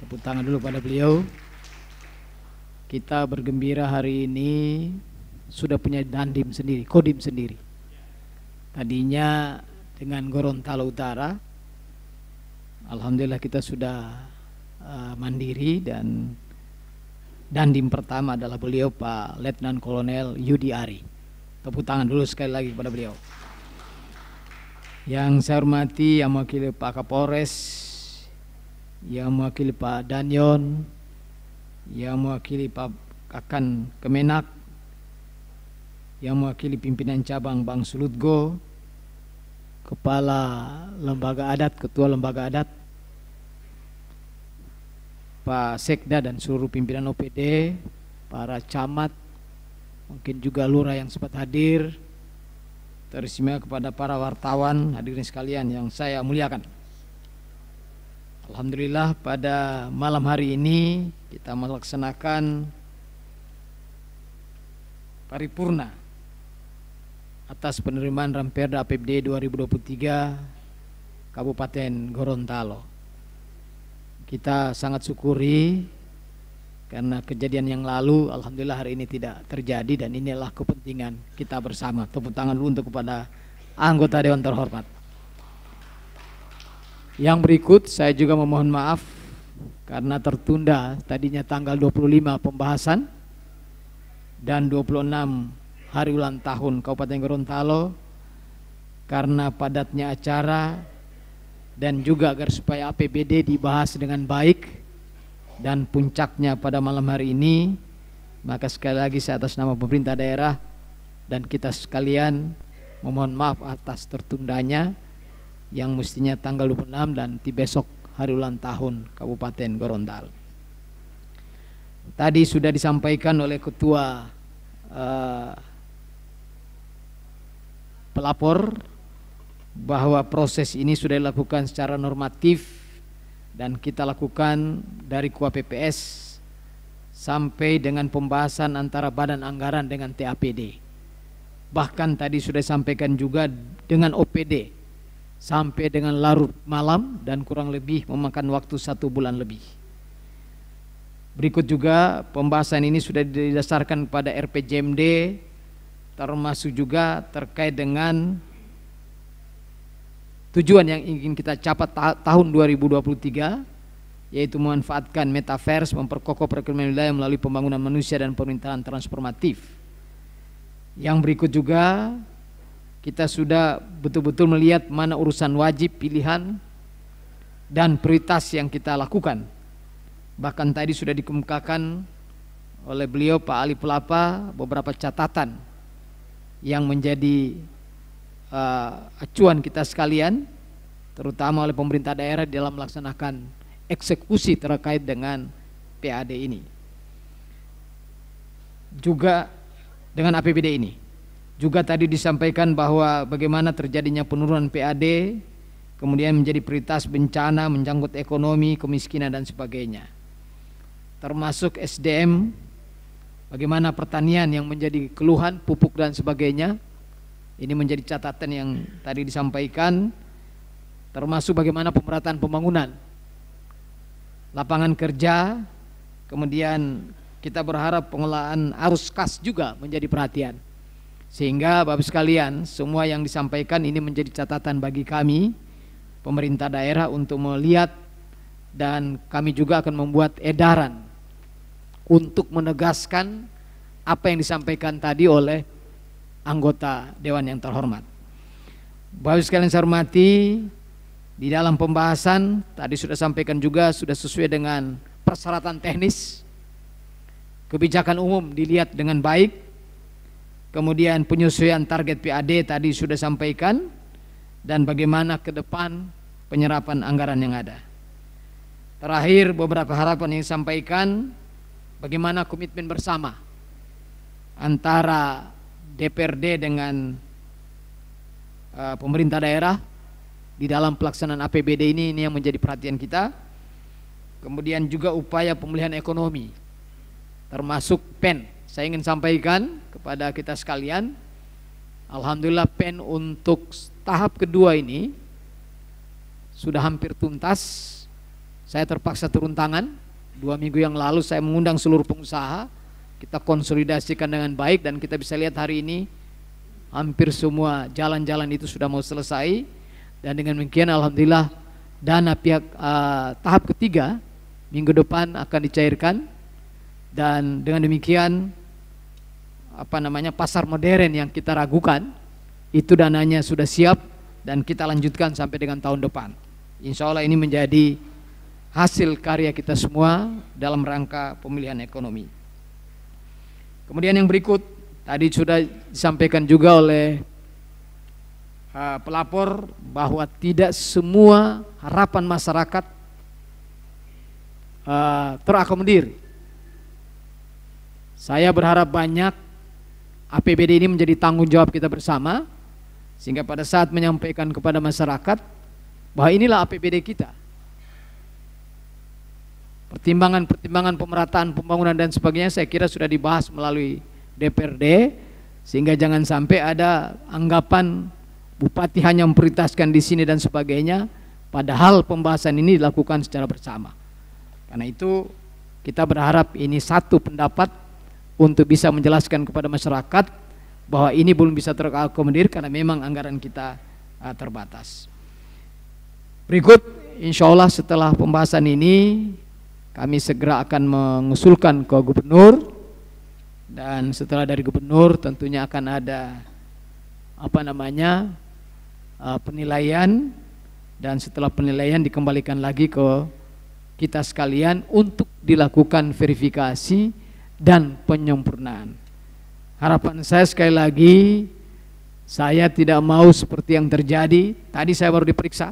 tepuk tangan dulu pada beliau. Kita bergembira hari ini sudah punya Dandim sendiri, Kodim sendiri. Tadinya dengan Gorontalo Utara, alhamdulillah kita sudah mandiri, dan Dandim pertama adalah beliau Pak Letnan Kolonel Yudi Ari. Tepuk tangan dulu sekali lagi kepada beliau. Yang saya hormati yang mewakili Pak Kapolres, yang mewakili Pak Danyon, yang mewakili Pak Kakan Kemenak, yang mewakili pimpinan cabang Bang Sulutgo, Kepala Lembaga Adat, Ketua Lembaga Adat, Pak Sekda dan seluruh pimpinan OPD, para camat, mungkin juga lurah yang sempat hadir, teristimewa kepada para wartawan, hadirin sekalian yang saya muliakan. Alhamdulillah pada malam hari ini kita melaksanakan paripurna atas penerimaan Ranperda APBD 2023 Kabupaten Gorontalo. Kita sangat syukuri karena kejadian yang lalu alhamdulillah hari ini tidak terjadi, dan inilah kepentingan kita bersama. Tepuk tangan dulu untuk kepada anggota Dewan terhormat. Yang berikut saya juga memohon maaf karena tertunda, tadinya tanggal 25 pembahasan dan 26 hari ulang tahun Kabupaten Gorontalo, karena padatnya acara dan juga agar supaya APBD dibahas dengan baik dan puncaknya pada malam hari ini, maka sekali lagi saya atas nama pemerintah daerah dan kita sekalian memohon maaf atas tertundanya, yang mestinya tanggal 26 dan di besok hari ulang tahun Kabupaten Gorontalo. Tadi sudah disampaikan oleh Ketua pelapor bahwa proses ini sudah dilakukan secara normatif dan kita lakukan dari KUA-PPS sampai dengan pembahasan antara Badan Anggaran dengan TAPD. Bahkan tadi sudah disampaikan juga dengan OPD sampai dengan larut malam dan kurang lebih memakan waktu 1 bulan lebih. Berikut juga pembahasan ini sudah didasarkan pada RPJMD, termasuk juga terkait dengan tujuan yang ingin kita capai tahun 2023, yaitu memanfaatkan metaverse, memperkokoh perekonomian wilayah melalui pembangunan manusia dan pemerintahan transformatif. Yang berikut juga kita sudah betul-betul melihat mana urusan wajib, pilihan, dan prioritas yang kita lakukan. Bahkan tadi sudah dikemukakan oleh beliau Pak Ali Pelapa beberapa catatan yang menjadi acuan kita sekalian, terutama oleh pemerintah daerah dalam melaksanakan eksekusi terkait dengan PAD ini, juga dengan APBD ini. Juga tadi disampaikan bahwa bagaimana terjadinya penurunan PAD, kemudian menjadi prioritas bencana, menyangkut ekonomi, kemiskinan dan sebagainya, termasuk SDM, bagaimana pertanian yang menjadi keluhan, pupuk dan sebagainya. Ini menjadi catatan yang tadi disampaikan, termasuk bagaimana pemerataan pembangunan, lapangan kerja, kemudian kita berharap pengelolaan arus kas juga menjadi perhatian. Sehingga Bapak sekalian, semua yang disampaikan ini menjadi catatan bagi kami, pemerintah daerah, untuk melihat, dan kami juga akan membuat edaran untuk menegaskan apa yang disampaikan tadi oleh anggota Dewan yang terhormat. Bapak sekalian saya hormati, di dalam pembahasan tadi sudah sampaikan juga sudah sesuai dengan persyaratan teknis, kebijakan umum dilihat dengan baik, kemudian penyesuaian target PAD tadi sudah sampaikan, dan bagaimana ke depan penyerapan anggaran yang ada. Terakhir beberapa harapan yang disampaikan, bagaimana komitmen bersama antara DPRD dengan pemerintah daerah di dalam pelaksanaan APBD ini yang menjadi perhatian kita. Kemudian juga upaya pemulihan ekonomi, termasuk PEN. Saya ingin sampaikan kepada kita sekalian, alhamdulillah PEN untuk tahap kedua ini sudah hampir tuntas. Saya terpaksa turun tangan 2 minggu yang lalu, saya mengundang seluruh pengusaha, kita konsolidasikan dengan baik, dan kita bisa lihat hari ini hampir semua jalan-jalan itu sudah mau selesai. Dan dengan demikian alhamdulillah dana pihak tahap ketiga minggu depan akan dicairkan, dan dengan demikian pasar modern yang kita ragukan itu dananya sudah siap, dan kita lanjutkan sampai dengan tahun depan. Insya Allah ini menjadi hasil karya kita semua dalam rangka pemulihan ekonomi. Kemudian yang berikut tadi sudah disampaikan juga oleh pelapor bahwa tidak semua harapan masyarakat terakomodir. Saya berharap banyak APBD ini menjadi tanggung jawab kita bersama, sehingga pada saat menyampaikan kepada masyarakat bahwa inilah APBD kita, pertimbangan-pertimbangan pemerataan pembangunan dan sebagainya saya kira sudah dibahas melalui DPRD, sehingga jangan sampai ada anggapan bupati hanya memprioritaskan di sini dan sebagainya, padahal pembahasan ini dilakukan secara bersama. Karena itu kita berharap ini satu pendapat untuk bisa menjelaskan kepada masyarakat bahwa ini belum bisa terakomodir karena memang anggaran kita terbatas. Berikut insya Allah setelah pembahasan ini kami segera akan mengusulkan ke gubernur, dan setelah dari gubernur tentunya akan ada penilaian, dan setelah penilaian dikembalikan lagi ke kita sekalian untuk dilakukan verifikasi dan penyempurnaan. Harapan saya sekali lagi Saya tidak mau seperti yang terjadi. Tadi saya baru diperiksa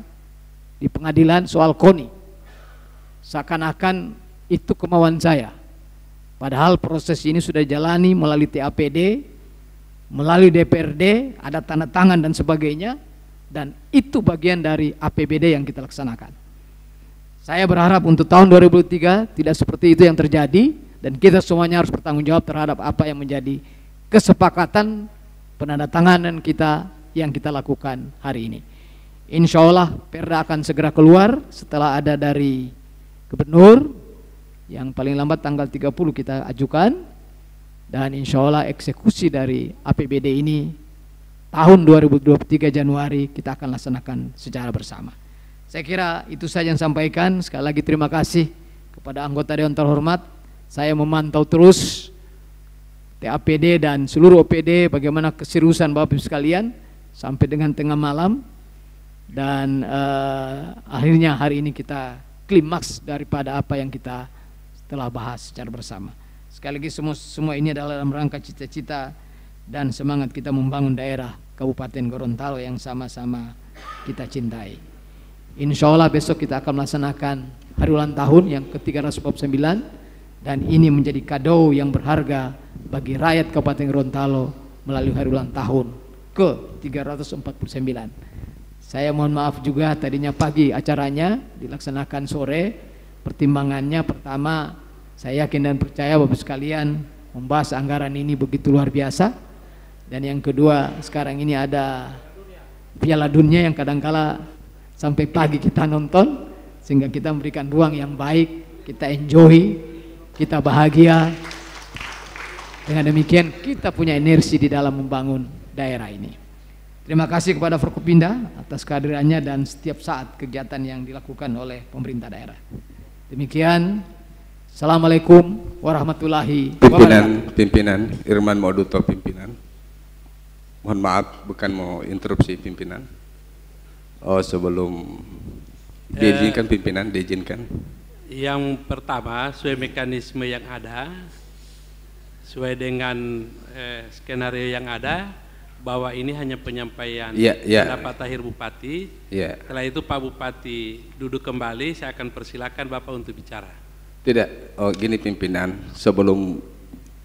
di pengadilan soal KONI. Seakan-akan itu kemauan saya. Padahal proses ini sudah jalani melalui TAPD, melalui DPRD, ada tanda tangan dan sebagainya, dan itu bagian dari APBD yang kita laksanakan. Saya berharap untuk tahun 2003 tidak seperti itu yang terjadi, dan kita semuanya harus bertanggung jawab terhadap apa yang menjadi kesepakatan penandatanganan kita yang kita lakukan hari ini. Insya Allah Perda akan segera keluar setelah ada dari Gubernur, yang paling lambat tanggal 30 kita ajukan, dan insya Allah eksekusi dari APBD ini tahun 2023 Januari kita akan laksanakan secara bersama. Saya kira itu saja yang sampaikan. Sekali lagi terima kasih kepada anggota Dewan terhormat. Saya memantau terus TAPD dan seluruh OPD bagaimana keseriusan Bapak Ibu sekalian sampai dengan tengah malam, dan akhirnya hari ini kita klimaks daripada apa yang kita telah bahas secara bersama. Sekali lagi semua ini adalah dalam rangka cita-cita dan semangat kita membangun daerah Kabupaten Gorontalo yang sama-sama kita cintai. Insya Allah besok kita akan melaksanakan hari ulang tahun yang ke-349, dan ini menjadi kado yang berharga bagi rakyat Kabupaten Gorontalo melalui hari ulang tahun ke-349. Saya mohon maaf juga tadinya pagi acaranya dilaksanakan sore. Pertimbangannya pertama, saya yakin dan percaya Bapak sekalian membahas anggaran ini begitu luar biasa, dan yang kedua sekarang ini ada Piala Dunia yang kadangkala sampai pagi kita nonton, sehingga kita memberikan ruang yang baik, kita enjoy, kita bahagia. Dengan demikian kita punya energi di dalam membangun daerah ini. Terima kasih kepada Forkopimda atas kehadirannya dan setiap saat kegiatan yang dilakukan oleh pemerintah daerah. Demikian, Assalamualaikum warahmatullahi wabarakatuh. Pimpinan Irman Moduto pimpinan. Mohon maaf, bukan mau interupsi pimpinan. Oh, sebelum diizinkan pimpinan, diizinkan. Yang pertama, sesuai mekanisme yang ada, sesuai dengan skenario yang ada, bahwa ini hanya penyampaian pendapat Tahir Bupati. Setelah itu Pak Bupati duduk kembali, saya akan persilakan Bapak untuk bicara. Tidak, oh gini pimpinan, sebelum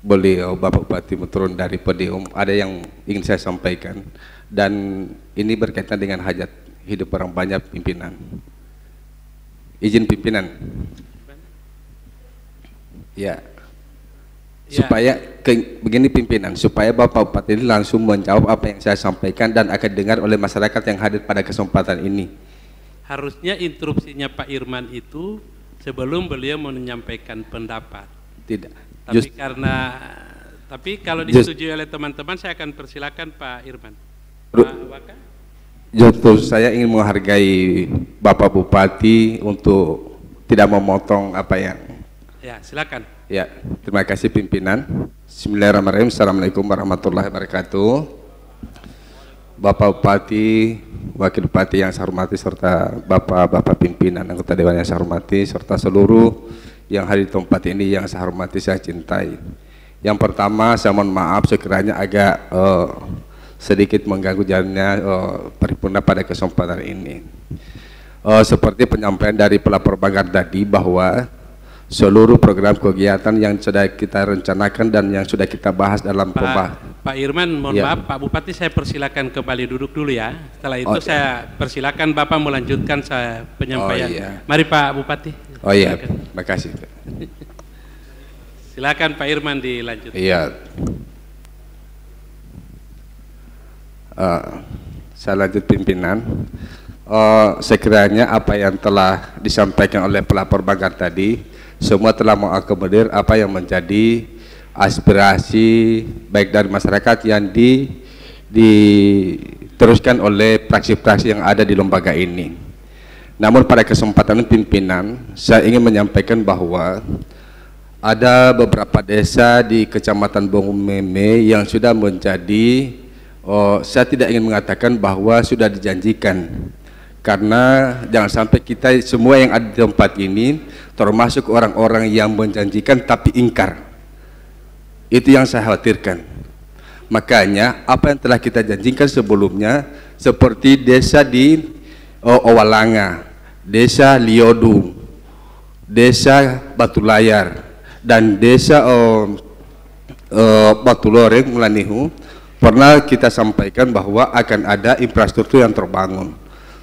beliau Bapak Bupati turun dari podium, ada yang ingin saya sampaikan, dan ini berkaitan dengan hajat hidup orang banyak pimpinan. Izin pimpinan. Ya. Supaya begini pimpinan, supaya Bapak Bupati ini langsung menjawab apa yang saya sampaikan dan akan dengar oleh masyarakat yang hadir pada kesempatan ini. Harusnya interupsinya Pak Irman itu sebelum beliau menyampaikan pendapat. Tidak. Tapi kalau disetujui oleh teman-teman, saya akan persilakan Pak Irman. Pak Waka? Justru saya ingin menghargai Bapak Bupati untuk tidak memotong apa yang. Ya, silakan. Ya, terima kasih pimpinan. Bismillahirrahmanirrahim. Assalamualaikum warahmatullahi wabarakatuh. Bapak Bupati, Wakil Bupati yang saya hormati, serta Bapak-Bapak pimpinan anggota Dewan yang saya hormati, serta seluruh yang hadir di tempat ini yang saya hormati, saya cintai. Yang pertama, saya mohon maaf sekiranya agak sedikit mengganggu jalannya paripurna pada kesempatan ini. Seperti penyampaian dari pelapor banggar tadi, bahwa seluruh program kegiatan yang sudah kita rencanakan dan yang sudah kita bahas dalam pembahasan. Pak Irman, mohon maaf, Pak Bupati, saya persilakan kembali duduk dulu ya. Setelah itu saya persilakan Bapak melanjutkan saya penyampaian. Mari Pak Bupati. Oh iya, terima kasih. Silakan Pak Irman dilanjutkan. Iya. Saya lanjut pimpinan. Sekiranya apa yang telah disampaikan oleh pelapor banggar tadi semua telah mengakomodir apa yang menjadi aspirasi baik dari masyarakat yang diteruskan oleh praksi-praksi yang ada di lembaga ini. Namun pada kesempatan pimpinan, saya ingin menyampaikan bahwa ada beberapa desa di Kecamatan Bongmeme yang sudah menjadi, saya tidak ingin mengatakan bahwa sudah dijanjikan, karena jangan sampai kita semua yang ada di tempat ini termasuk orang-orang yang menjanjikan tapi ingkar. Itu yang saya khawatirkan. Makanya apa yang telah kita janjikan sebelumnya seperti desa di Owalanga, desa Liodu, desa Batu Layar, dan desa Batu Loreng Mulanihu, pernah kita sampaikan bahwa akan ada infrastruktur yang terbangun.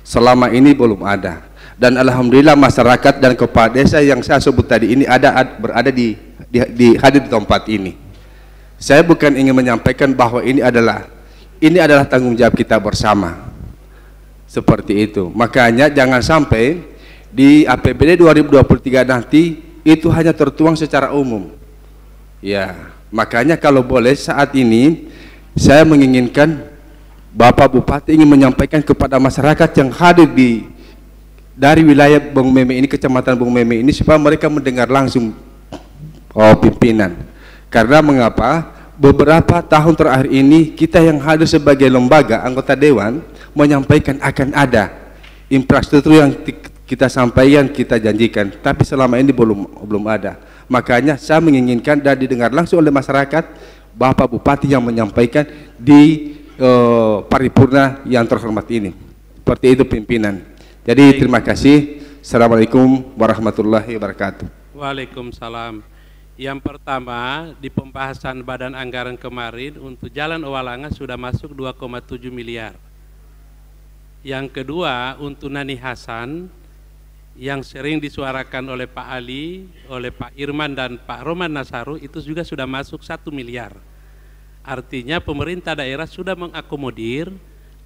Selama ini belum ada. Dan alhamdulillah masyarakat dan kepala desa yang saya sebut tadi ini berada di hadir di tempat ini. Saya bukan ingin menyampaikan bahwa ini adalah tanggung jawab kita bersama. Seperti itu. Makanya jangan sampai di APBD 2023 nanti itu hanya tertuang secara umum. Ya, makanya kalau boleh saat ini saya menginginkan Bapak Bupati ingin menyampaikan kepada masyarakat yang hadir dari wilayah Bung Meme ini, Kecamatan Bung Meme ini, supaya mereka mendengar langsung pimpinan. Karena mengapa? Beberapa tahun terakhir ini kita yang hadir sebagai lembaga anggota dewan menyampaikan akan ada infrastruktur yang kita sampaikan, kita janjikan, tapi selama ini belum ada. Makanya saya menginginkan dan didengar langsung oleh masyarakat, Bapak Bupati yang menyampaikan di paripurna yang terhormat ini. Seperti itu pimpinan. Jadi terima kasih. Assalamualaikum warahmatullahi wabarakatuh. Waalaikumsalam. Yang pertama, di pembahasan badan anggaran kemarin untuk Jalan Owalanga sudah masuk 2,7 miliar. Yang kedua, untuk Nani Hasan yang sering disuarakan oleh Pak Ali, oleh Pak Irman dan Pak Roman Nasaru, itu juga sudah masuk 1 miliar. Artinya pemerintah daerah sudah mengakomodir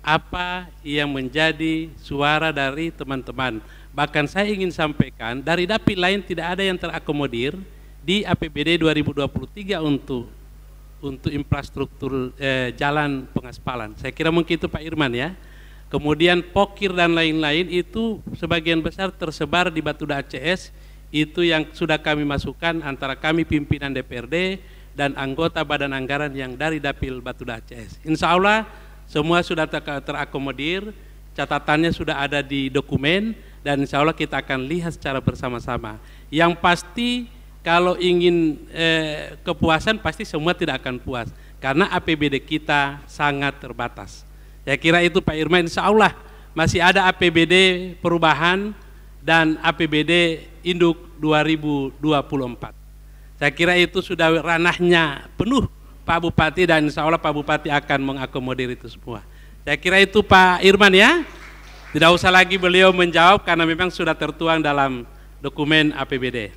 apa yang menjadi suara dari teman-teman. Bahkan saya ingin sampaikan, dari dapil lain tidak ada yang terakomodir di APBD 2023 untuk infrastruktur jalan pengaspalan. Saya kira mungkin itu Pak Irman ya. Kemudian pokir dan lain-lain itu sebagian besar tersebar di Batuda ACS, itu yang sudah kami masukkan antara kami pimpinan DPRD dan anggota badan anggaran yang dari dapil Batuda ACS. Insya Allah semua sudah terakomodir, catatannya sudah ada di dokumen, dan insya Allah kita akan lihat secara bersama-sama. Yang pasti kalau ingin kepuasan pasti semua tidak akan puas, karena APBD kita sangat terbatas. Saya kira itu Pak Irman, insya Allah masih ada APBD perubahan dan APBD induk 2024. Saya kira itu sudah ranahnya penuh Pak Bupati, dan insya Allah Pak Bupati akan mengakomodir itu semua. Saya kira itu Pak Irman ya. Tidak usah lagi beliau menjawab karena memang sudah tertuang dalam dokumen APBD.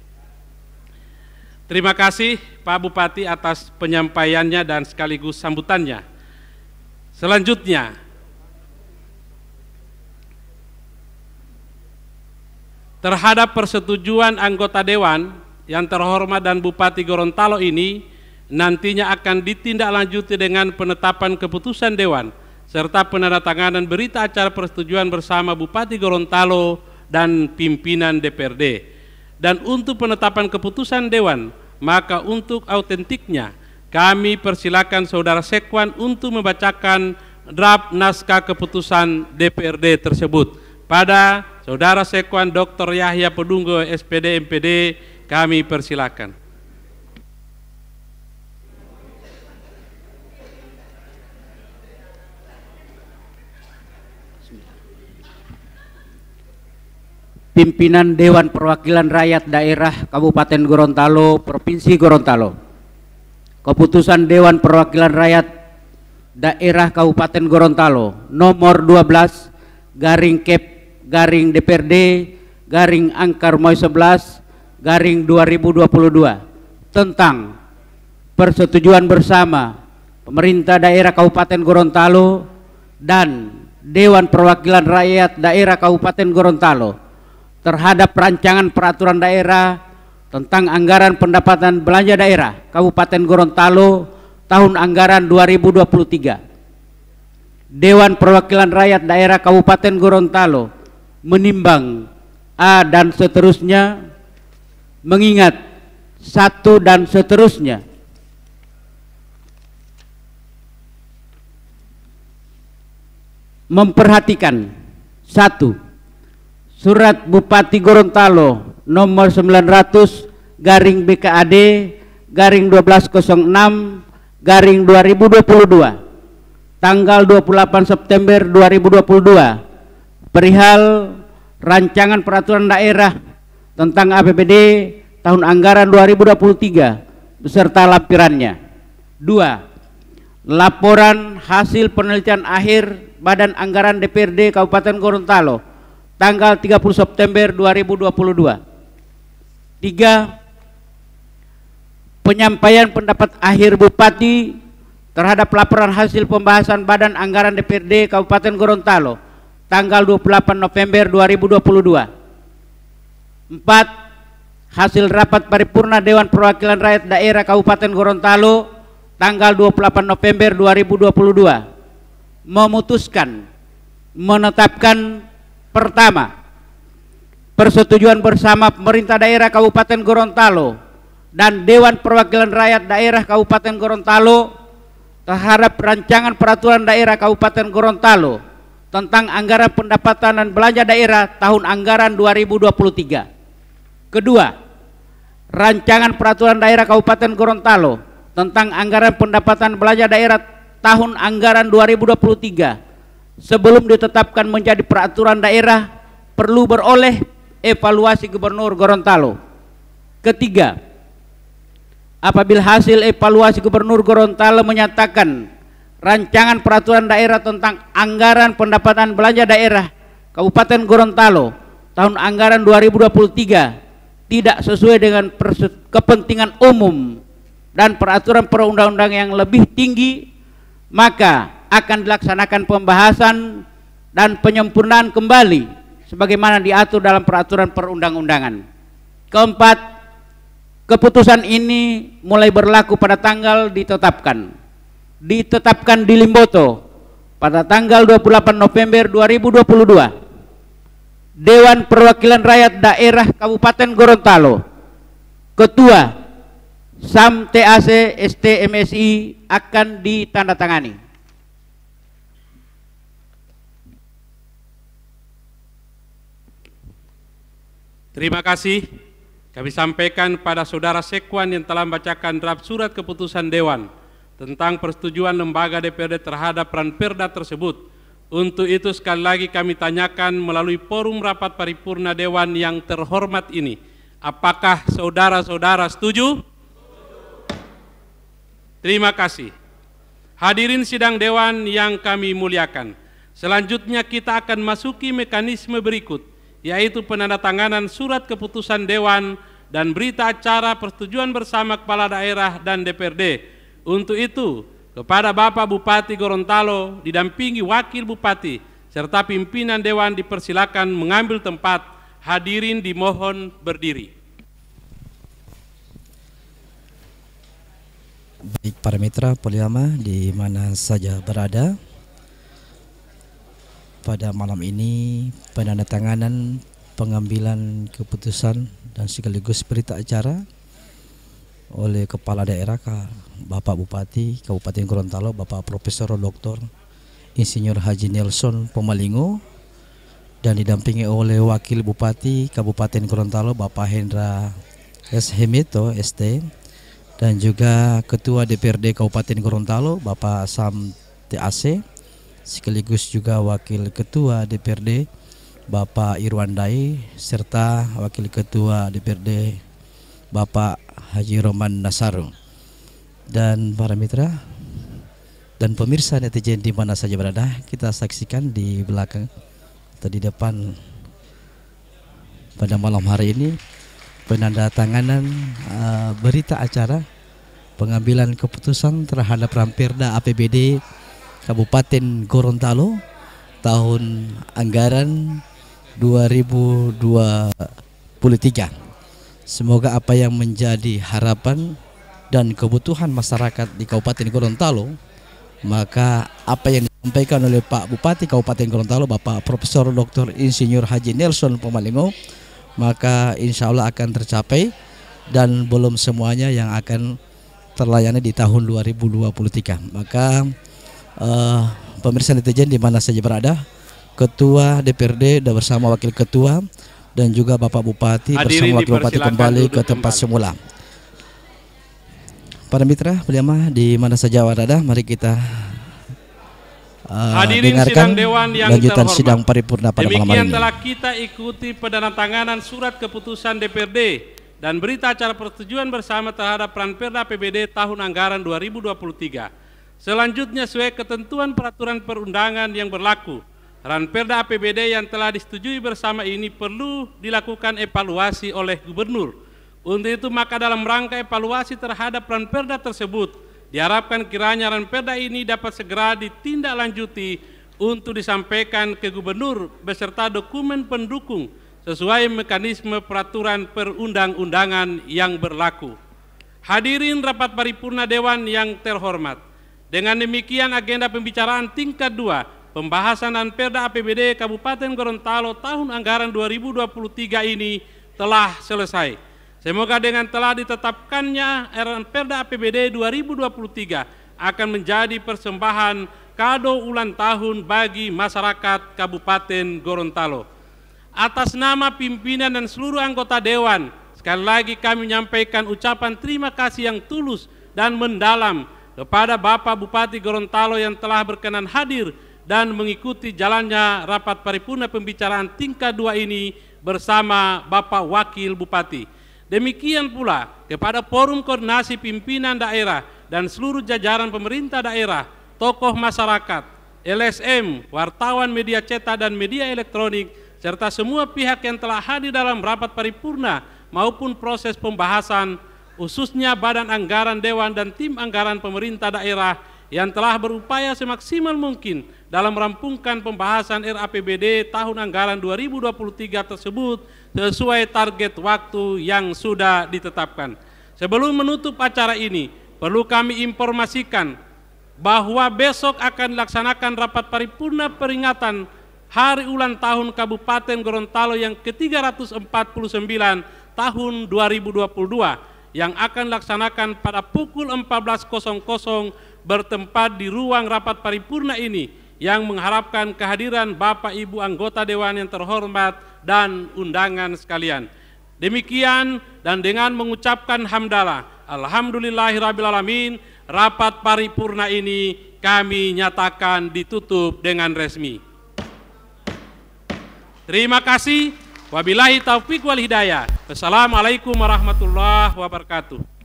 Terima kasih Pak Bupati atas penyampaiannya dan sekaligus sambutannya. Selanjutnya, terhadap persetujuan anggota Dewan yang terhormat dan Bupati Gorontalo ini nantinya akan ditindaklanjuti dengan penetapan keputusan Dewan serta penandatanganan berita acara persetujuan bersama Bupati Gorontalo dan pimpinan DPRD. Dan untuk penetapan keputusan Dewan, maka untuk autentiknya kami persilakan Saudara Sekwan untuk membacakan draft naskah keputusan DPRD tersebut. Pada Saudara Sekwan Dr. Yahya Pedunggo SPD MPD, kami persilakan. Pimpinan Dewan Perwakilan Rakyat Daerah Kabupaten Gorontalo, Provinsi Gorontalo. Keputusan Dewan Perwakilan Rakyat Daerah Kabupaten Gorontalo nomor 12 garing Kep garing DPRD garing angka Romawi 11 garing 2022 tentang persetujuan bersama pemerintah daerah Kabupaten Gorontalo dan Dewan Perwakilan Rakyat Daerah Kabupaten Gorontalo terhadap rancangan peraturan daerah tentang anggaran pendapatan belanja daerah Kabupaten Gorontalo tahun anggaran 2023. Dewan Perwakilan Rakyat Daerah Kabupaten Gorontalo menimbang A dan seterusnya, mengingat 1 dan seterusnya, memperhatikan 1. Surat Bupati Gorontalo nomor 900 garing BKAD garing 1206 garing 2022 tanggal 28 September 2022 perihal rancangan peraturan daerah tentang APBD tahun anggaran 2023 beserta lampirannya. 2. Laporan hasil penelitian akhir Badan Anggaran DPRD Kabupaten Gorontalo tanggal 30 September 2022. 3. Penyampaian pendapat akhir Bupati terhadap laporan hasil pembahasan Badan Anggaran DPRD Kabupaten Gorontalo tanggal 28 November 2022. 4. Hasil rapat paripurna Dewan Perwakilan Rakyat Daerah Kabupaten Gorontalo tanggal 28 November 2022 memutuskan menetapkan: pertama, persetujuan bersama pemerintah daerah Kabupaten Gorontalo dan Dewan Perwakilan Rakyat Daerah Kabupaten Gorontalo terhadap rancangan peraturan daerah Kabupaten Gorontalo tentang anggaran pendapatan dan belanja daerah tahun anggaran 2023. Kedua, rancangan peraturan daerah Kabupaten Gorontalo tentang anggaran pendapatan belanja daerah tahun anggaran 2023 sebelum ditetapkan menjadi peraturan daerah perlu beroleh evaluasi Gubernur Gorontalo. Ketiga, apabila hasil evaluasi Gubernur Gorontalo menyatakan rancangan peraturan daerah tentang anggaran pendapatan belanja daerah Kabupaten Gorontalo tahun anggaran 2023 tidak sesuai dengan kepentingan umum dan peraturan perundang-undang yang lebih tinggi, maka akan dilaksanakan pembahasan dan penyempurnaan kembali sebagaimana diatur dalam peraturan perundang-undangan. Keempat, keputusan ini mulai berlaku pada tanggal ditetapkan di Limboto pada tanggal 28 November 2022. Dewan Perwakilan Rakyat Daerah Kabupaten Gorontalo, Ketua SAM TAC ST MSI akan ditandatangani. Terima kasih. Kami sampaikan pada Saudara Sekwan yang telah membacakan draft surat keputusan Dewan tentang persetujuan lembaga DPRD terhadap Ranperda tersebut. Untuk itu sekali lagi kami tanyakan melalui forum rapat paripurna Dewan yang terhormat ini, apakah saudara-saudara setuju? Terima kasih. Hadirin sidang Dewan yang kami muliakan, selanjutnya kita akan masuki mekanisme berikut, yaitu penandatanganan surat keputusan Dewan dan berita acara persetujuan bersama Kepala Daerah dan DPRD. Untuk itu, kepada Bapak Bupati Gorontalo didampingi Wakil Bupati serta pimpinan Dewan dipersilakan mengambil tempat. Hadirin dimohon berdiri. Baik para mitra Poliama di mana saja berada, pada malam ini penandatanganan pengambilan keputusan dan sekaligus berita acara oleh Kepala Daerah Bapak Bupati Kabupaten Gorontalo Bapak Profesor Dr. Insinyur Haji Nelson Pomalingo dan didampingi oleh Wakil Bupati Kabupaten Gorontalo Bapak Hendra S. Hemito ST dan juga Ketua DPRD Kabupaten Gorontalo Bapak Sam TAC sekaligus juga Wakil Ketua DPRD Bapak Irwandai serta Wakil Ketua DPRD Bapak Haji Roman Nasaru. Dan para mitra dan pemirsa netizen di mana saja berada, kita saksikan di belakang atau di depan pada malam hari ini penandatanganan berita acara pengambilan keputusan terhadap Ranperda APBD Kabupaten Gorontalo tahun anggaran 2023. Semoga apa yang menjadi harapan dan kebutuhan masyarakat di Kabupaten Gorontalo, maka apa yang disampaikan oleh Pak Bupati Kabupaten Gorontalo Bapak Profesor Dr. Insinyur Haji Nelson Pomalingo, maka insya Allah akan tercapai dan belum semuanya yang akan terlayani di tahun 2023. Maka pemirsa netizen di mana saja berada, Ketua DPRD dan bersama Wakil Ketua dan juga Bapak Bupati bersama Wakil Bupati kembali ke tempat semula. para mitra Peliama di mana saja berada, mari kita hadirin dengarkan sidang Dewan yang lanjutan terhormat. sidang paripurna pada malam hari Demikian ini. telah kita ikuti penandatanganan surat keputusan DPRD dan berita acara persetujuan bersama terhadap Ranperda APBD tahun anggaran 2023. Selanjutnya sesuai ketentuan peraturan perundangan yang berlaku, Ranperda APBD yang telah disetujui bersama ini perlu dilakukan evaluasi oleh Gubernur. Untuk itu maka dalam rangka evaluasi terhadap Ranperda tersebut, diharapkan kiranya Ranperda ini dapat segera ditindaklanjuti untuk disampaikan ke Gubernur beserta dokumen pendukung sesuai mekanisme peraturan perundang-undangan yang berlaku. Hadirin rapat paripurna Dewan yang terhormat, dengan demikian agenda pembicaraan tingkat 2 pembahasan Ranperda APBD Kabupaten Gorontalo tahun anggaran 2023 ini telah selesai. Semoga dengan telah ditetapkannya Ranperda APBD 2023 akan menjadi persembahan kado ulang tahun bagi masyarakat Kabupaten Gorontalo. Atas nama pimpinan dan seluruh anggota Dewan, sekali lagi kami menyampaikan ucapan terima kasih yang tulus dan mendalam kepada Bapak Bupati Gorontalo yang telah berkenan hadir dan mengikuti jalannya rapat paripurna pembicaraan tingkat 2 ini bersama Bapak Wakil Bupati. Demikian pula kepada Forum Koordinasi Pimpinan Daerah dan seluruh jajaran pemerintah daerah, tokoh masyarakat, LSM, wartawan media cetak dan media elektronik, serta semua pihak yang telah hadir dalam rapat paripurna maupun proses pembahasan, khususnya Badan Anggaran Dewan dan tim anggaran pemerintah daerah yang telah berupaya semaksimal mungkin dalam merampungkan pembahasan RAPBD tahun anggaran 2023 tersebut sesuai target waktu yang sudah ditetapkan. Sebelum menutup acara ini, perlu kami informasikan bahwa besok akan dilaksanakan rapat paripurna peringatan Hari Ulang Tahun Kabupaten Gorontalo yang ke-349 tahun 2022 yang akan dilaksanakan pada pukul 14.00 bertempat di ruang rapat paripurna ini yang mengharapkan kehadiran Bapak Ibu anggota Dewan yang terhormat dan undangan sekalian. Demikian dan dengan mengucapkan hamdalah, alhamdulillahirrabbilalamin, rapat paripurna ini kami nyatakan ditutup dengan resmi. Terima kasih. Wabillahi taufiq wal hidayah. Wassalamualaikum warahmatullahi wabarakatuh.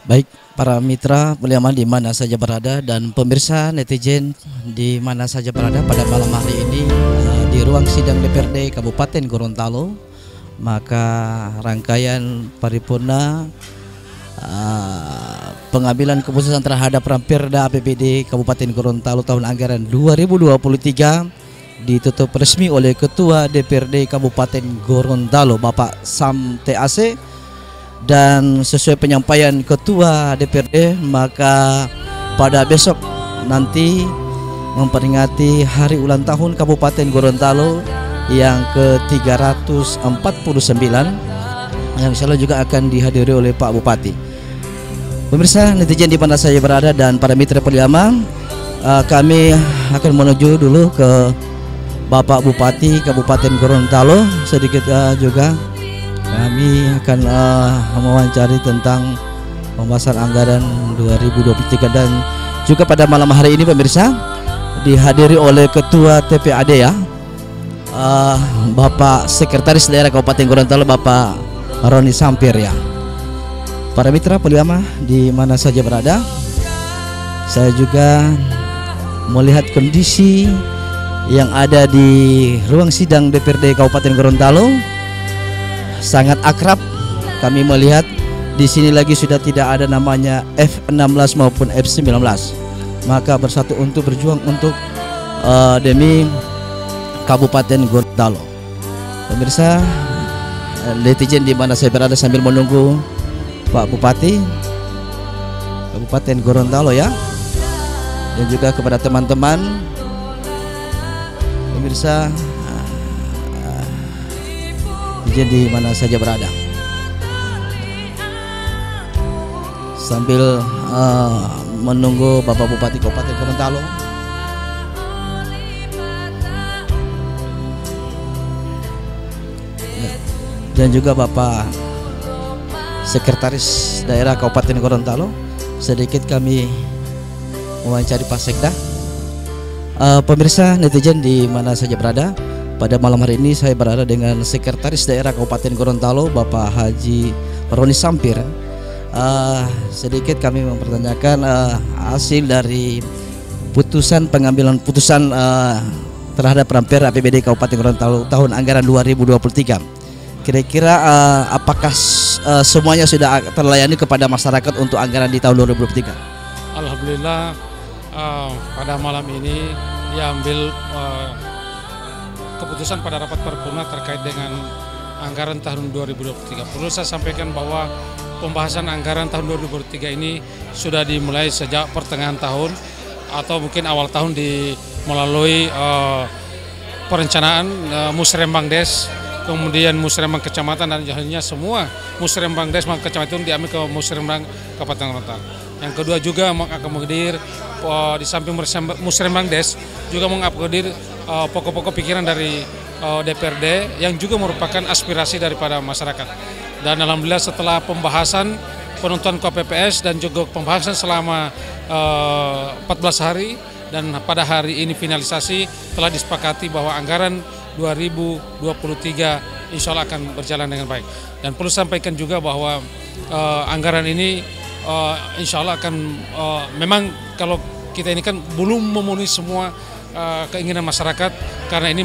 Baik, para mitra Peliama di mana saja berada dan pemirsa netizen di mana saja berada pada malam hari ini di ruang sidang DPRD Kabupaten Gorontalo, maka rangkaian paripurna pengambilan keputusan terhadap Ranperda APBD Kabupaten Gorontalo tahun anggaran 2023 ditutup resmi oleh Ketua DPRD Kabupaten Gorontalo Bapak Sam TAC, dan sesuai penyampaian Ketua DPRD maka pada besok nanti memperingati Hari Ulang Tahun Kabupaten Gorontalo yang ke-349 yang insyaallah juga akan dihadiri oleh Pak Bupati. Pemirsa netizen di mana saya berada dan para mitra Peliama, kami akan menuju dulu ke Bapak Bupati Kabupaten Gorontalo. Sedikit juga kami akan mewawancari tentang pembahasan anggaran 2023 dan juga pada malam hari ini pemirsa dihadiri oleh Ketua TPAD ya, Bapak Sekretaris Daerah Kabupaten Gorontalo Bapak Roni Sampir ya. Para mitra Peliama di mana saja berada, saya juga melihat kondisi yang ada di ruang sidang DPRD Kabupaten Gorontalo sangat akrab. Kami melihat di sini lagi sudah tidak ada namanya F16 maupun F19. Maka bersatu untuk berjuang untuk demi Kabupaten Gorontalo. Pemirsa netizen di mana saya berada sambil menunggu Pak Bupati Kabupaten Gorontalo ya, dan juga kepada teman-teman pemirsa di mana saja berada, sambil menunggu Bapak Bupati Kabupaten Gorontalo. Dan juga Bapak Sekretaris Daerah Kabupaten Gorontalo. Sedikit kami mewawancari Pak Sekda. Pemirsa netizen di mana saja berada, pada malam hari ini saya berada dengan Sekretaris Daerah Kabupaten Gorontalo, Bapak Haji Roni Sampir. Sedikit kami mempertanyakan hasil dari pengambilan putusan terhadap ramper APBD Kabupaten Gorontalo tahun anggaran 2023. Kira-kira apakah semuanya sudah terlayani kepada masyarakat untuk anggaran di tahun 2023? Alhamdulillah, pada malam ini diambil keputusan pada rapat paripurna terkait dengan anggaran tahun 2023. Perlu saya sampaikan bahwa pembahasan anggaran tahun 2023 ini sudah dimulai sejak pertengahan tahun atau mungkin awal tahun melalui perencanaan Musrembang Des, kemudian Musrembang Kecamatan, dan akhirnya semua Musrembang Des Kecamatan itu diambil ke Musrembang Kabupaten Gorontalo. Yang kedua juga mengakomodir di samping Musrembang Des juga mengakomodir pokok-pokok pikiran dari DPRD yang juga merupakan aspirasi daripada masyarakat. Dan alhamdulillah setelah pembahasan penentuan KPPS dan juga pembahasan selama 14 hari dan pada hari ini finalisasi, telah disepakati bahwa anggaran 2023 insya Allah akan berjalan dengan baik. Dan perlu sampaikan juga bahwa anggaran ini insya Allah akan memang kalau kita ini kan belum memenuhi semua keinginan masyarakat karena ini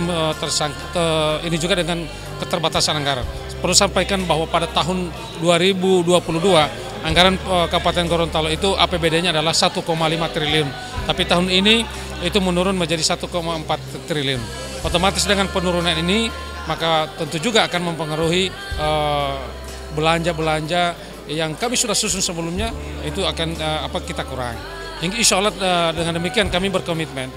ini juga dengan keterbatasan anggaran. Perlu sampaikan bahwa pada tahun 2022 anggaran Kabupaten Gorontalo itu APBD-nya adalah 1,5 triliun. Tapi tahun ini itu menurun menjadi 1,4 triliun. Otomatis dengan penurunan ini maka tentu juga akan mempengaruhi belanja-belanja yang kami sudah susun sebelumnya itu akan kita kurangi. Hingga insya Allah dengan demikian kami berkomitmen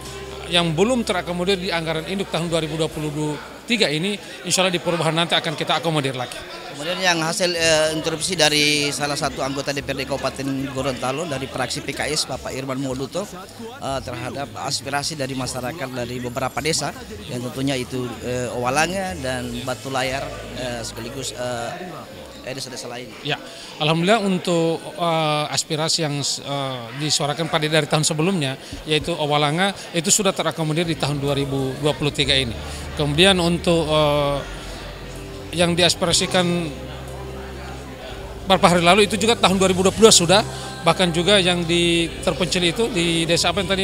yang belum terakomodir di anggaran induk tahun 2023 ini insya Allah di perubahan nanti akan kita akomodir lagi. Kemudian yang hasil interupsi dari salah satu anggota DPRD Kabupaten Gorontalo dari fraksi PKS, Bapak Irman Moluto, terhadap aspirasi dari masyarakat dari beberapa desa yang tentunya itu Owalanga dan Batu Layar sekaligus desa-desa lain. Ya, alhamdulillah untuk aspirasi yang disuarakan pada dari tahun sebelumnya yaitu Owalanga itu sudah terakomodir di tahun 2023 ini. Kemudian untuk yang diaspirasikan beberapa hari lalu itu juga tahun 2022 sudah, bahkan juga yang terpencil itu di desa apa yang tadi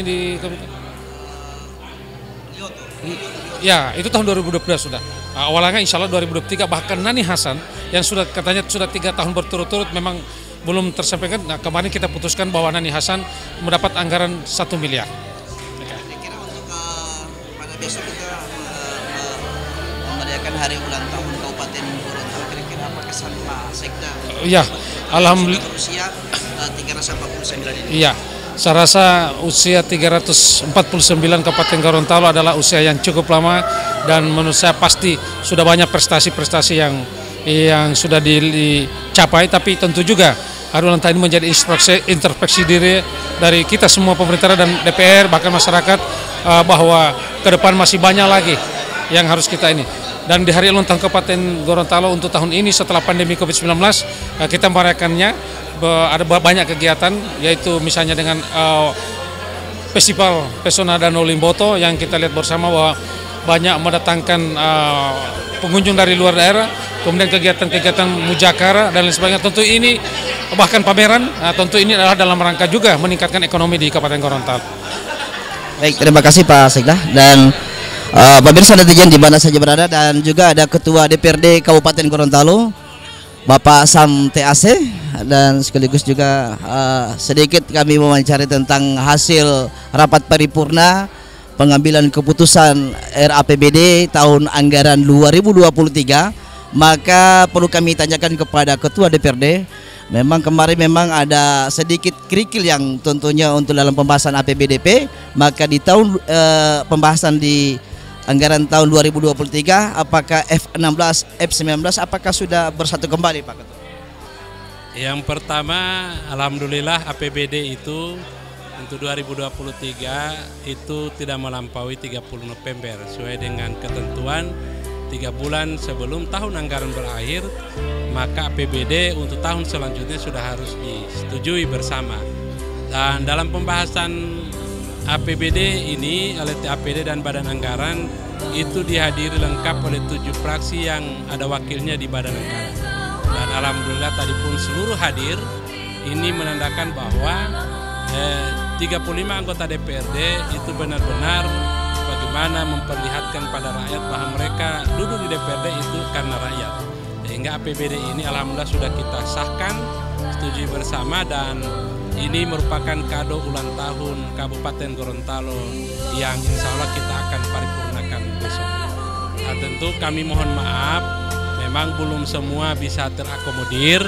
ya itu tahun 2022 sudah. Awalnya insya Allah 2023, bahkan Nani Hasan yang sudah katanya sudah 3 tahun berturut-turut memang belum tersampaikan. Nah, kemarin kita putuskan bahwa Nani Hasan mendapat anggaran 1 miliar. Kira-kira untuk pada besok kita merayakan hari ulang tahun Kabupaten Gorontalo, kira-kira apa kesan Pak Sekda? Iya, alhamdulillah. Usia 349 ini. Iya. Saya rasa usia 349 Kabupaten Gorontalo adalah usia yang cukup lama dan menurut saya pasti sudah banyak prestasi-prestasi yang sudah dicapai, tapi tentu juga hari ulang tahun ini menjadi introspeksi diri dari kita semua pemerintah dan DPR bahkan masyarakat bahwa ke depan masih banyak lagi yang harus kita ini. Dan di hari ulang tahun Kabupaten Gorontalo untuk tahun ini setelah pandemi COVID-19 kita merayakannya. Ada banyak kegiatan, yaitu misalnya dengan Festival Pesona Danau Limboto yang kita lihat bersama bahwa banyak mendatangkan pengunjung dari luar daerah, kemudian kegiatan-kegiatan mujakara dan lain sebagainya. Tentu ini bahkan pameran, tentu ini adalah dalam rangka juga meningkatkan ekonomi di Kabupaten Gorontalo. Baik, terima kasih Pak Sekda dan pemirsa netizen di mana saja berada, dan juga ada Ketua DPRD Kabupaten Gorontalo Bapak Sam TAC, dan sekaligus juga sedikit kami mewawancari tentang hasil rapat paripurna pengambilan keputusan RAPBD tahun anggaran 2023. Maka perlu kami tanyakan kepada Ketua DPRD, memang kemarin memang ada sedikit kerikil yang tentunya untuk dalam pembahasan APBDP, maka di tahun pembahasan di anggaran tahun 2023 apakah F16, F19 apakah sudah bersatu kembali Pak Ketua? Yang pertama, alhamdulillah APBD itu untuk 2023 itu tidak melampaui 30 November sesuai dengan ketentuan 3 bulan sebelum tahun anggaran berakhir, maka APBD untuk tahun selanjutnya sudah harus disetujui bersama. Dan dalam pembahasan APBD ini oleh TAPD dan Badan Anggaran itu dihadiri lengkap oleh 7 fraksi yang ada wakilnya di Badan Anggaran. Dan alhamdulillah tadi pun seluruh hadir. Ini menandakan bahwa 35 anggota DPRD itu benar-benar bagaimana memperlihatkan pada rakyat bahwa mereka duduk di DPRD itu karena rakyat. Sehingga APBD ini alhamdulillah sudah kita sahkan, setujui bersama, dan ini merupakan kado ulang tahun Kabupaten Gorontalo yang insya Allah kita akan paripurnakan besok. Nah, tentu kami mohon maaf, memang belum semua bisa terakomodir,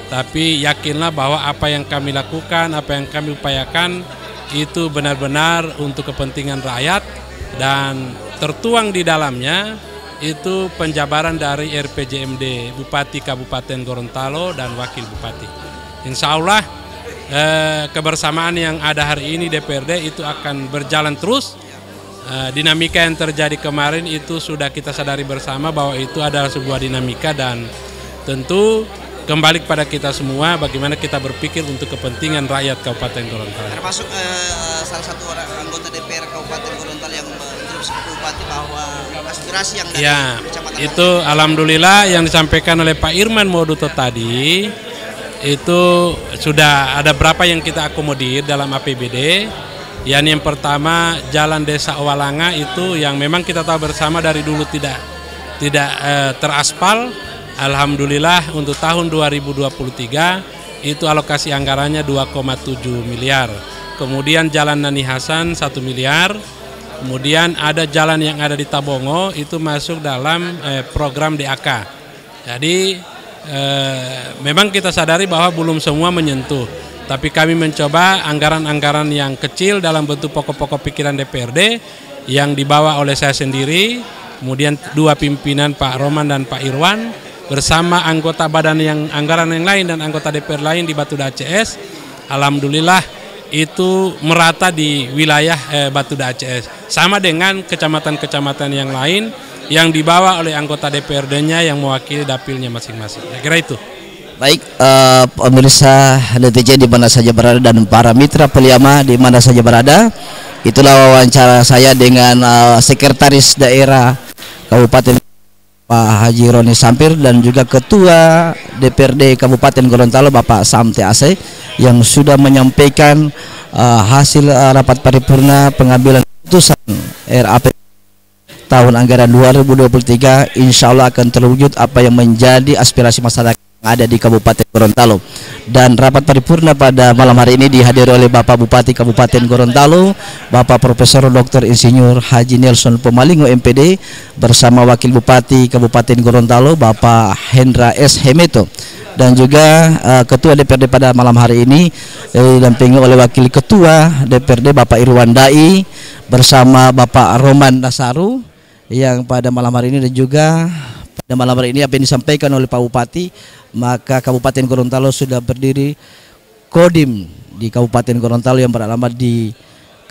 tapi yakinlah bahwa apa yang kami lakukan, apa yang kami upayakan itu benar-benar untuk kepentingan rakyat, dan tertuang di dalamnya itu penjabaran dari RPJMD Bupati Kabupaten Gorontalo dan Wakil Bupati. Insya Allah kebersamaan yang ada hari ini DPRD itu akan berjalan terus. Dinamika yang terjadi kemarin itu sudah kita sadari bersama bahwa itu adalah sebuah dinamika, dan tentu kembali kepada kita semua bagaimana kita berpikir untuk kepentingan rakyat Kabupaten Gorontalo. Termasuk salah satu orang anggota DPR Kabupaten Gorontalo yang menginstruksi Bupati bahwa aspirasi yang dari kecamatan itu alhamdulillah yang disampaikan oleh Pak Irman Moduto tadi itu sudah ada berapa yang kita akomodir dalam APBD. Yang pertama Jalan Desa Owalanga itu yang memang kita tahu bersama dari dulu tidak teraspal. Alhamdulillah untuk tahun 2023 itu alokasi anggarannya 2,7 miliar. Kemudian Jalan Nani Hasan 1 miliar. Kemudian ada jalan yang ada di Tabongo itu masuk dalam program DAK. Jadi memang kita sadari bahwa belum semua menyentuh, tapi kami mencoba anggaran-anggaran yang kecil dalam bentuk pokok-pokok pikiran DPRD yang dibawa oleh saya sendiri, kemudian 2 pimpinan Pak Roman dan Pak Irwan bersama anggota badan yang anggaran yang lain dan anggota DPR lain di Batuda ACS. Alhamdulillah itu merata di wilayah Batuda ACS, sama dengan kecamatan-kecamatan yang lain yang dibawa oleh anggota DPRD-nya yang mewakili dapilnya masing-masing. Saya kira itu. Baik, pemirsa DTC di mana saja berada dan para mitra Peliama di mana saja berada, itulah wawancara saya dengan Sekretaris Daerah Kabupaten Pak Haji Roni Sampir dan juga Ketua DPRD Kabupaten Gorontalo Bapak Sam TAC yang sudah menyampaikan hasil rapat paripurna pengambilan keputusan RAP tahun anggaran 2023. Insya Allah akan terwujud apa yang menjadi aspirasi masyarakat yang ada di Kabupaten Gorontalo. Dan rapat paripurna pada malam hari ini dihadiri oleh Bapak Bupati Kabupaten Gorontalo, Bapak Profesor Dr. Insinyur Haji Nelson Pomalingo MPD, bersama Wakil Bupati Kabupaten Gorontalo Bapak Hendra S. Hemeto, dan juga Ketua DPRD pada malam hari ini didampingi oleh Wakil Ketua DPRD Bapak Irwan Dai bersama Bapak Roman Nasaru yang pada malam hari ini, dan juga pada malam hari ini apa yang disampaikan oleh Pak Bupati, maka Kabupaten Gorontalo sudah berdiri Kodim di Kabupaten Gorontalo yang beralamat di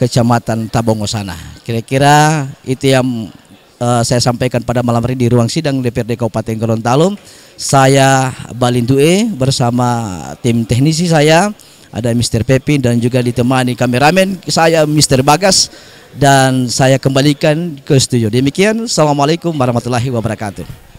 Kecamatan Tabongo sana. Kira-kira itu yang saya sampaikan pada malam hari di ruang sidang DPRD Kabupaten Gorontalo. Saya Balindue bersama tim teknisi saya, ada Mr. Pepin, dan juga ditemani kameramen saya Mr. Bagas, dan saya kembalikan ke studio. Demikian, assalamualaikum warahmatullahi wabarakatuh.